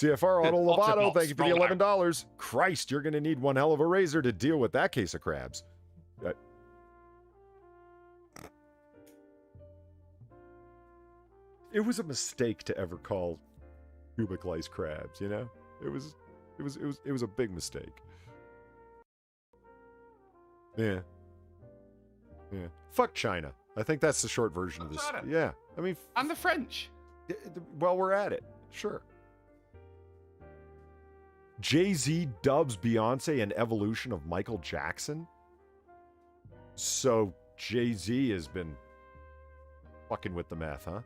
CFR Auto Lovato, Otterbox, thank you for the roll out. $11. Christ, you're going to need one hell of a razor to deal with that case of crabs. It was a mistake to ever call cubic lice crabs, you know? It was a big mistake. Yeah. Yeah. Fuck China. I think that's the short version of this. China. Yeah. I mean, And the French. well, we're at it. Sure. Jay-Z dubs Beyonce an evolution of Michael Jackson. So Jay-Z has been fucking with the meth, huh?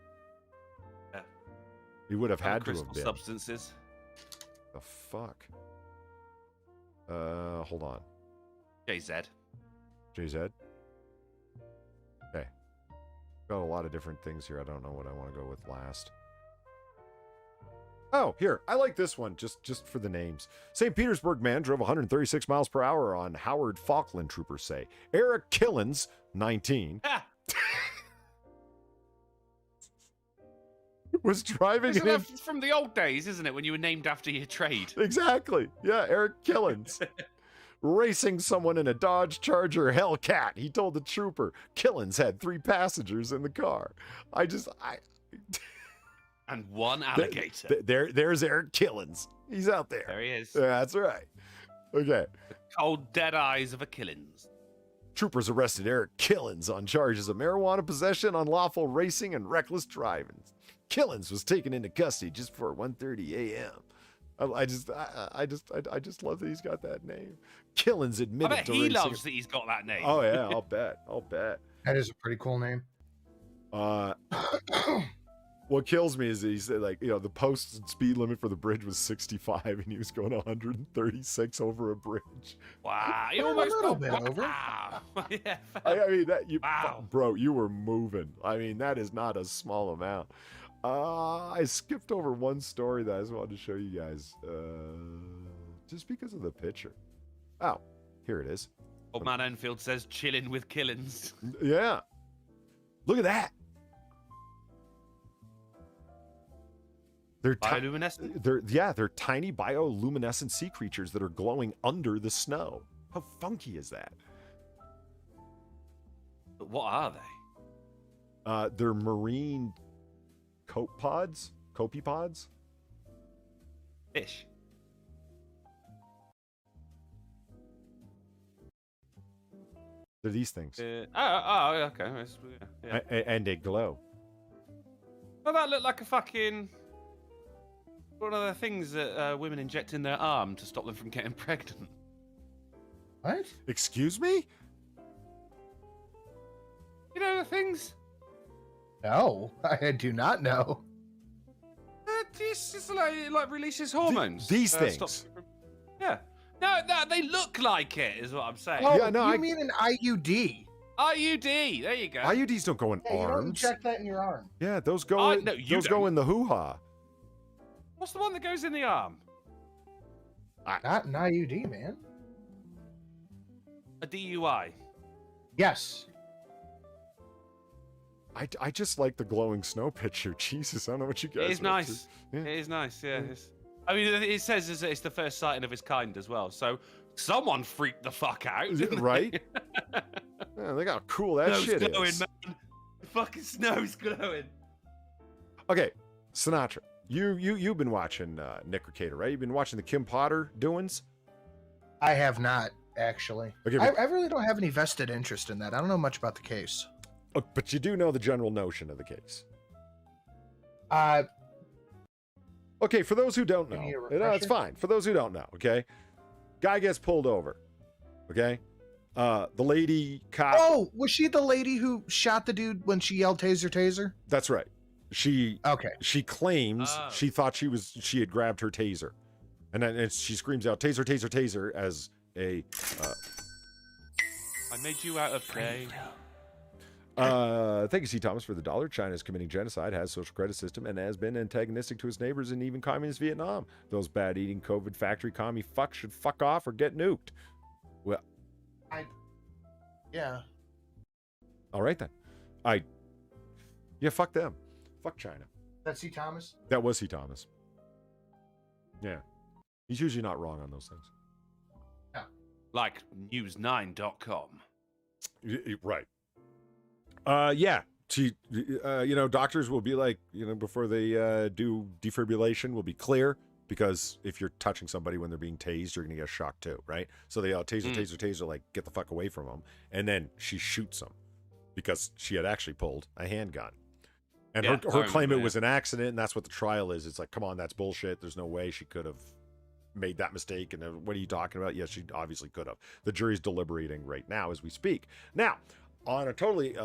Yeah. He would have had to Crystal have been. substances. The fuck? Hold on. JZ. JZ? Okay. Got a lot of different things here. I don't know what I want to go with last. Oh, here. I like this one, just for the names. St. Petersburg man drove 136 miles per hour on Howard Falkland, troopers say. Eric Killens, 19, Ah, was driving isn't an... that from the old days, isn't it? When you were named after your trade. Exactly. Yeah, Eric Killens. Racing someone in a Dodge Charger Hellcat. He told the trooper. Killens had 3 passengers in the car. And one alligator. There's Eric Killens. He's out there. There he is. Yeah, that's right. Okay. Cold dead eyes of a Killins. Troopers arrested Eric Killens on charges of marijuana possession, unlawful racing, and reckless driving. Killens was taken into custody just before 1:30 a.m. I just love that he's got that name. Killens I admitted bet to he racing. loves that he's got that name. Oh yeah, I'll bet. That is a pretty cool name. What kills me is he said, like, you know, the posted speed limit for the bridge was 65 and he was going 136 over a bridge. Wow, you A almost little got bit over. Wow. Yeah, I mean, that you, Wow. bro, you were moving. I mean, that is not a small amount. I skipped over one story that I just wanted to show you guys, just because of the picture. Oh, here it is. Old man Enfield says chilling with Killins. Yeah, look at that. They're Bioluminescent? They're tiny bioluminescent sea creatures that are glowing under the snow. How funky is that? But what are they? They're marine copepods. Fish. They're these things, Okay. Yeah. and they glow. Well, that looked like a fucking one of the things that women inject in their arm to stop them from getting pregnant. What? Excuse me? You know the things? No, I do not know. This is like releases hormones. These things. stops you from- Yeah. No, they look like it, is what I'm saying. Oh, Yeah, no, you I- mean an IUD? IUD. There you go. IUDs don't go in Yeah, you don't arms. inject that in your arm. Yeah, those go. No, you those go don't. in the hoo-ha. What's the one that goes in the arm? Not an IUD, man. A DUI. Yes. I just like the glowing snow picture. Jesus, I don't know what you guys. It is are up nice. to. Yeah. It is nice. Yeah. I mean, it says it's the first sighting of its kind as well. So someone freaked the fuck out, didn't they? Right? Yeah, look how cool that Snow's shit glowing, is. man. The fucking snow's glowing. Okay, Sinatra, you've been watching Nick Recator, right? You've been watching the Kim Potter doings. I have not, actually. Okay, I really don't have any vested interest in that. I don't know much about the case. But you do know the general notion of the case. Okay, for those who don't know, Give me a it's refresher? fine. For those who don't know, okay, guy gets pulled over. Okay, the lady cop. Oh, was she the lady who shot the dude when she yelled "taser, taser"? That's right. She claims Oh. she thought she had grabbed her taser, and then she screams out "taser, taser, taser" as a. I made you out of clay. Thank you, C. Thomas, for the $1. China is committing genocide, has social credit system, and has been antagonistic to its neighbors in even communist Vietnam. Those bad-eating COVID factory commie fucks should fuck off or get nuked. Well, Yeah. all right then. Yeah, fuck them. Fuck China. That's C. Thomas? That was C. Thomas. Yeah. He's usually not wrong on those things. Like news9.com. Right. Yeah. Doctors will be like, before they do defibrillation, will be clear, because if you're touching somebody when they're being tased, you're going to get shocked too, right? So they taser, like, get the fuck away from them. And then she shoots him because she had actually pulled a handgun. And her claim it was an accident, and that's what the trial is. It's like, come on, that's bullshit. There's no way she could have made that mistake. And what are you talking about? Yes, she obviously could have. The jury's deliberating right now as we speak. Now, on a totally...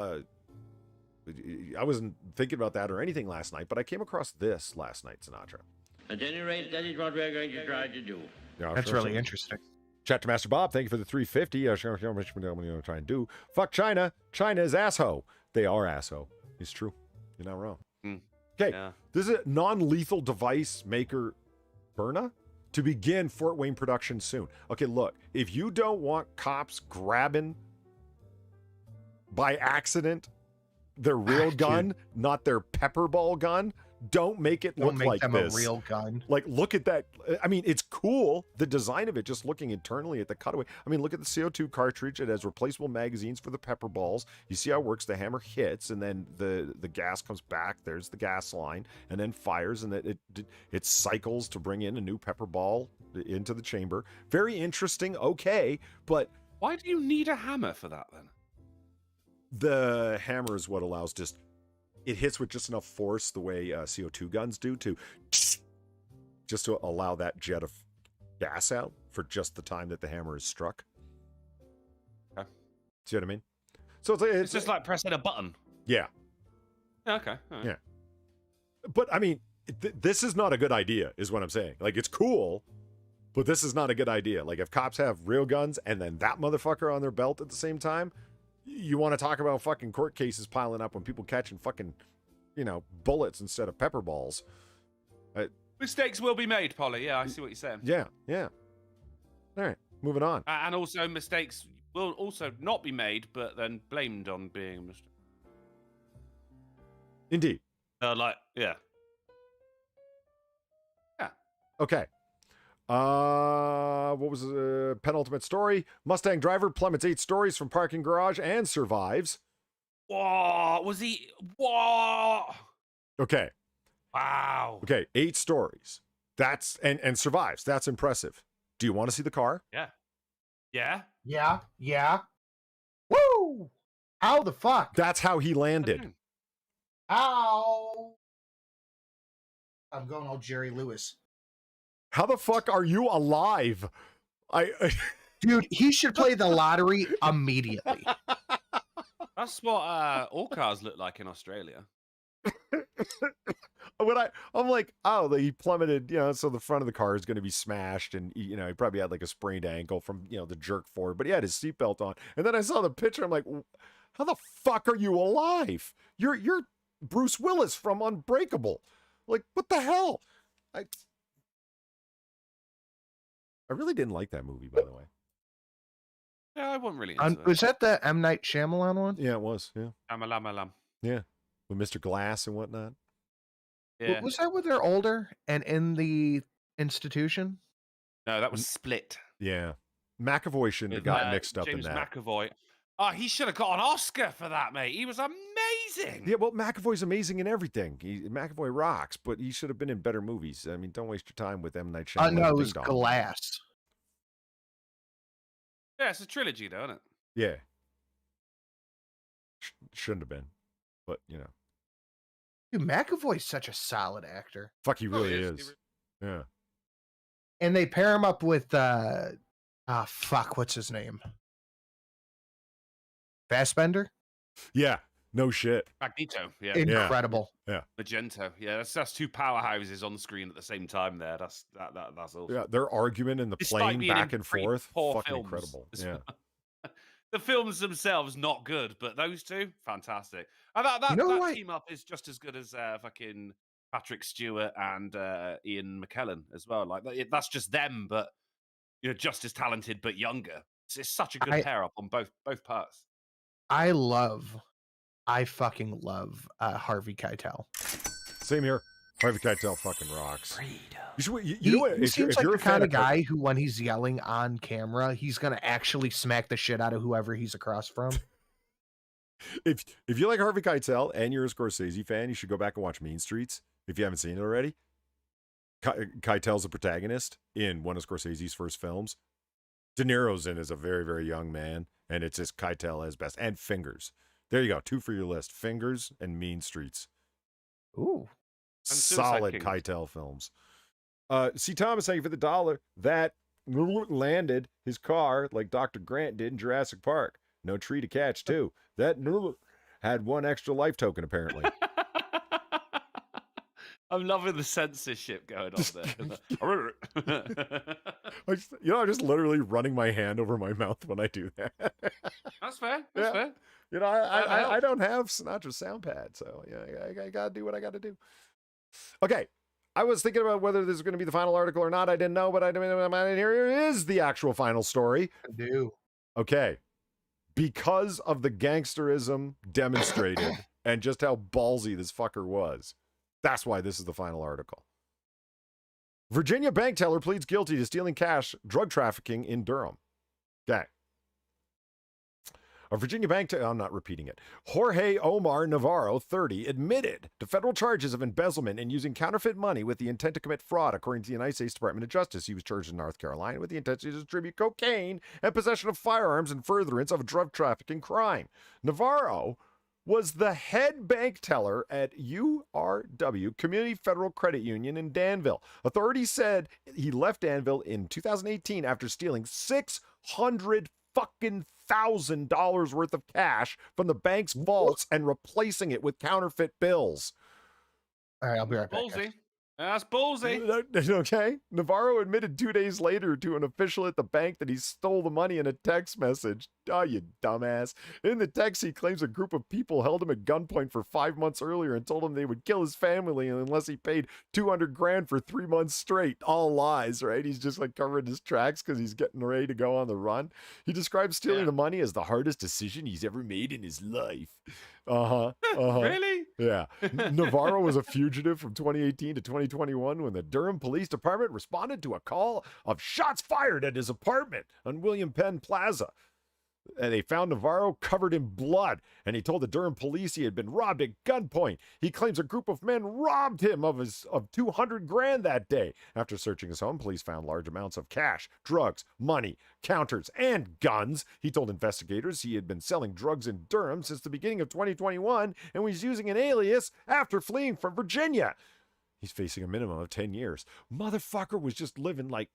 I wasn't thinking about that or anything last night, but I came across this last night, Sinatra. At any rate, that is what we're going to try to do. Yeah, That's really interesting. Chat to Master Bob, thank you for the 350. How much we're trying to do. Fuck China. China is asshole. They are asshole. It's true. You're not wrong. Okay, this is a non-lethal device maker, Berna, to begin Fort Wayne production soon. Okay, look, if you don't want cops grabbing by accident their real gun, not their pepper ball gun, don't make it look like this. Don't make them a real gun. Like, look at that. I mean, it's cool, the design of it, just looking internally at the cutaway. I mean, look at the CO2 cartridge. It has replaceable magazines for the pepper balls. You see how it works. The hammer hits, and then the gas comes back. There's the gas line, and then fires, and it cycles to bring in a new pepper ball into the chamber. Very interesting, okay, but... Why do you need a hammer for that, then? The hammer is what allows it hits with just enough force, the way CO2 guns do, just to allow that jet of gas out for just the time that the hammer is struck. Okay. See what I mean? So it's just like pressing a button. Yeah. Okay. All right. Yeah. But I mean, this is not a good idea, is what I'm saying. Like, it's cool, but this is not a good idea. Like, if cops have real guns and then that motherfucker on their belt at the same time, you want to talk about fucking court cases piling up when people catching fucking, bullets instead of pepper balls. Mistakes will be made, Polly. Yeah, I see what you're saying. Yeah. All right, moving on. And also, mistakes will also not be made, but then blamed on being a mistake. Indeed. Yeah. Okay. What was the penultimate story? Mustang driver plummets 8 stories from parking garage and survives. Whoa, was he? Whoa. Okay. Wow. Okay, 8 stories. That's and survives. That's impressive. Do you want to see the car? Yeah. Yeah. Woo! How the fuck? That's how he landed. Ow! I'm going all Jerry Lewis. How the fuck are you alive? Dude, he should play the lottery immediately. That's what all cars look like in Australia. I'm like, oh, he plummeted, so the front of the car is going to be smashed, and he probably had like a sprained ankle from the jerk forward, but he had his seatbelt on. And then I saw the picture. I'm like, how the fuck are you alive? You're Bruce Willis from Unbreakable. Like, what the hell? I really didn't like that movie, by the way. Yeah, I wasn't really into Was that the M. Night Shyamalan one? Yeah, it was. Yeah. Lam. Yeah. With Mr. Glass and whatnot. Yeah. Was that when they're older and in the institution? No, that was Split. Yeah. McAvoy shouldn't have gotten mixed up James in that. McAvoy. Oh, he should have got an Oscar for that, mate. He was amazing. Yeah, well, McAvoy's amazing in everything. McAvoy rocks, but he should have been in better movies. I mean, don't waste your time with M. Night Shyamalan. No, it was Glass. Yeah, it's a trilogy, though, isn't it? Yeah. Shouldn't have been, but Dude, McAvoy's such a solid actor. Fuck, he really is. Yeah. And they pair him up with what's his name? Fassbender? Yeah. No shit. Magneto. Yeah. Incredible. Yeah. Magento. Yeah, that's 2 powerhouses on the screen at the same time there. That's awesome. Yeah, their argument in the plane back and forth, fucking films. incredible. Yeah. The films themselves not good, but those 2 fantastic. And that team up is just as good as fucking Patrick Stewart and Ian McKellen as well. Like that's just them, but just as talented but younger. It's such a good pair up on both parts. I fucking love Harvey Keitel. Same here. Harvey Keitel fucking rocks. You should, you He, know what? he If you're, seems if like you're the a fan kind of of Harvey- guy who, when he's yelling on camera, he's gonna actually smack the shit out of whoever he's across from. if you like Harvey Keitel and you're a Scorsese fan, you should go back and watch Mean Streets if you haven't seen it already. Keitel's a protagonist in one of Scorsese's first films. De Niro's in as a very, very young man, and it's just Keitel as best. And Fingers. There you go. 2 for your list. Fingers and Mean Streets. Ooh. And Suicide Solid Kings. Keitel films. C. Thomas, thank you for the $1. That landed his car like Dr. Grant did in Jurassic Park. No tree to catch, too. That had 1 extra life token, apparently. I'm loving the censorship going on there. I'm just literally running my hand over my mouth when I do that. That's fair. Yeah. That's fair. You know, I don't have Sinatra sound pad, so yeah, I gotta do what I gotta do. Okay, I was thinking about whether this is going to be the final article or not. I didn't know, but here is the actual final story. I do. Okay, because of the gangsterism demonstrated and just how ballsy this fucker was, that's why this is the final article. Virginia bank teller pleads guilty to stealing cash, drug trafficking in Durham. Okay. A Virginia bank teller, I'm not repeating it. Jorge Omar Navarro, 30, admitted to federal charges of embezzlement and using counterfeit money with the intent to commit fraud, according to the United States Department of Justice. He was charged in North Carolina with the intent to distribute cocaine and possession of firearms in furtherance of a drug trafficking crime. Navarro was the head bank teller at URW Community Federal Credit Union in Danville. Authorities said he left Danville in 2018 after stealing $600,000 worth of cash from the bank's vaults and replacing it with counterfeit bills. All right, I'll be right back. Ballsy. That's ballsy. Okay. Navarro admitted 2 days later to an official at the bank that he stole the money in a text message. Oh, you dumbass. In the text, he claims a group of people held him at gunpoint for 5 months earlier and told him they would kill his family unless he paid $200,000 for 3 months straight. All lies, right? He's just like covering his tracks because he's getting ready to go on the run. He describes stealing the money as the hardest decision he's ever made in his life. Really? Yeah. Navarro was a fugitive from 2018 to 2021 when the Durham Police Department responded to a call of shots fired at his apartment on William Penn Plaza. And they found Navarro covered in blood, and he told the Durham police he had been robbed at gunpoint. He claims a group of men robbed him of $200,000 that day. After searching his home, police found large amounts of cash, drugs, money, counters, and guns. He told investigators he had been selling drugs in Durham since the beginning of 2021 and was using an alias after fleeing from Virginia. He's facing a minimum of 10 years. Motherfucker was just living like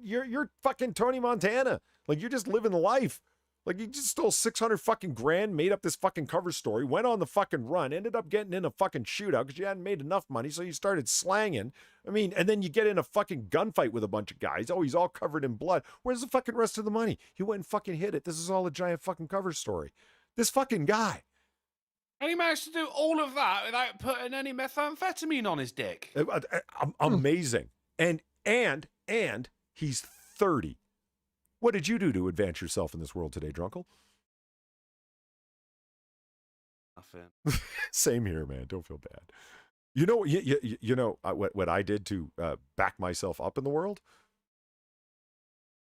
you're fucking Tony Montana. Like, you're just living the life. Like, you just stole $600,000, made up this fucking cover story, went on the fucking run, ended up getting in a fucking shootout because you hadn't made enough money, so you started slanging. I mean, and then you get in a fucking gunfight with a bunch of guys. Oh, he's all covered in blood. Where's the fucking rest of the money? He went and fucking hit it. This is all a giant fucking cover story. This fucking guy. And he managed to do all of that without putting any methamphetamine on his dick. Amazing. And he's 30. What did you do to advance yourself in this world today, Drunkle? Nothing. Same here, man. Don't feel bad. You know what I did to back myself up in the world?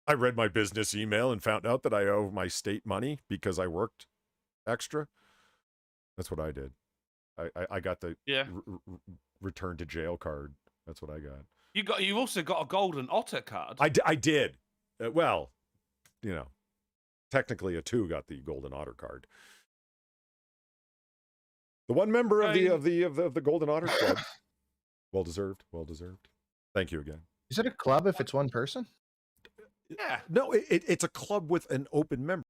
I read my business email and found out that I owe my state money because I worked extra. That's what I did. I got the return to jail card. That's what I got. You also got a golden Otter card. I did. Well, you know, technically a 2 got the golden Otter card. The one member of the Golden Otter Club. Well deserved. Thank you again. Is it a club if it's one person? Yeah. No, it's a club with an open member.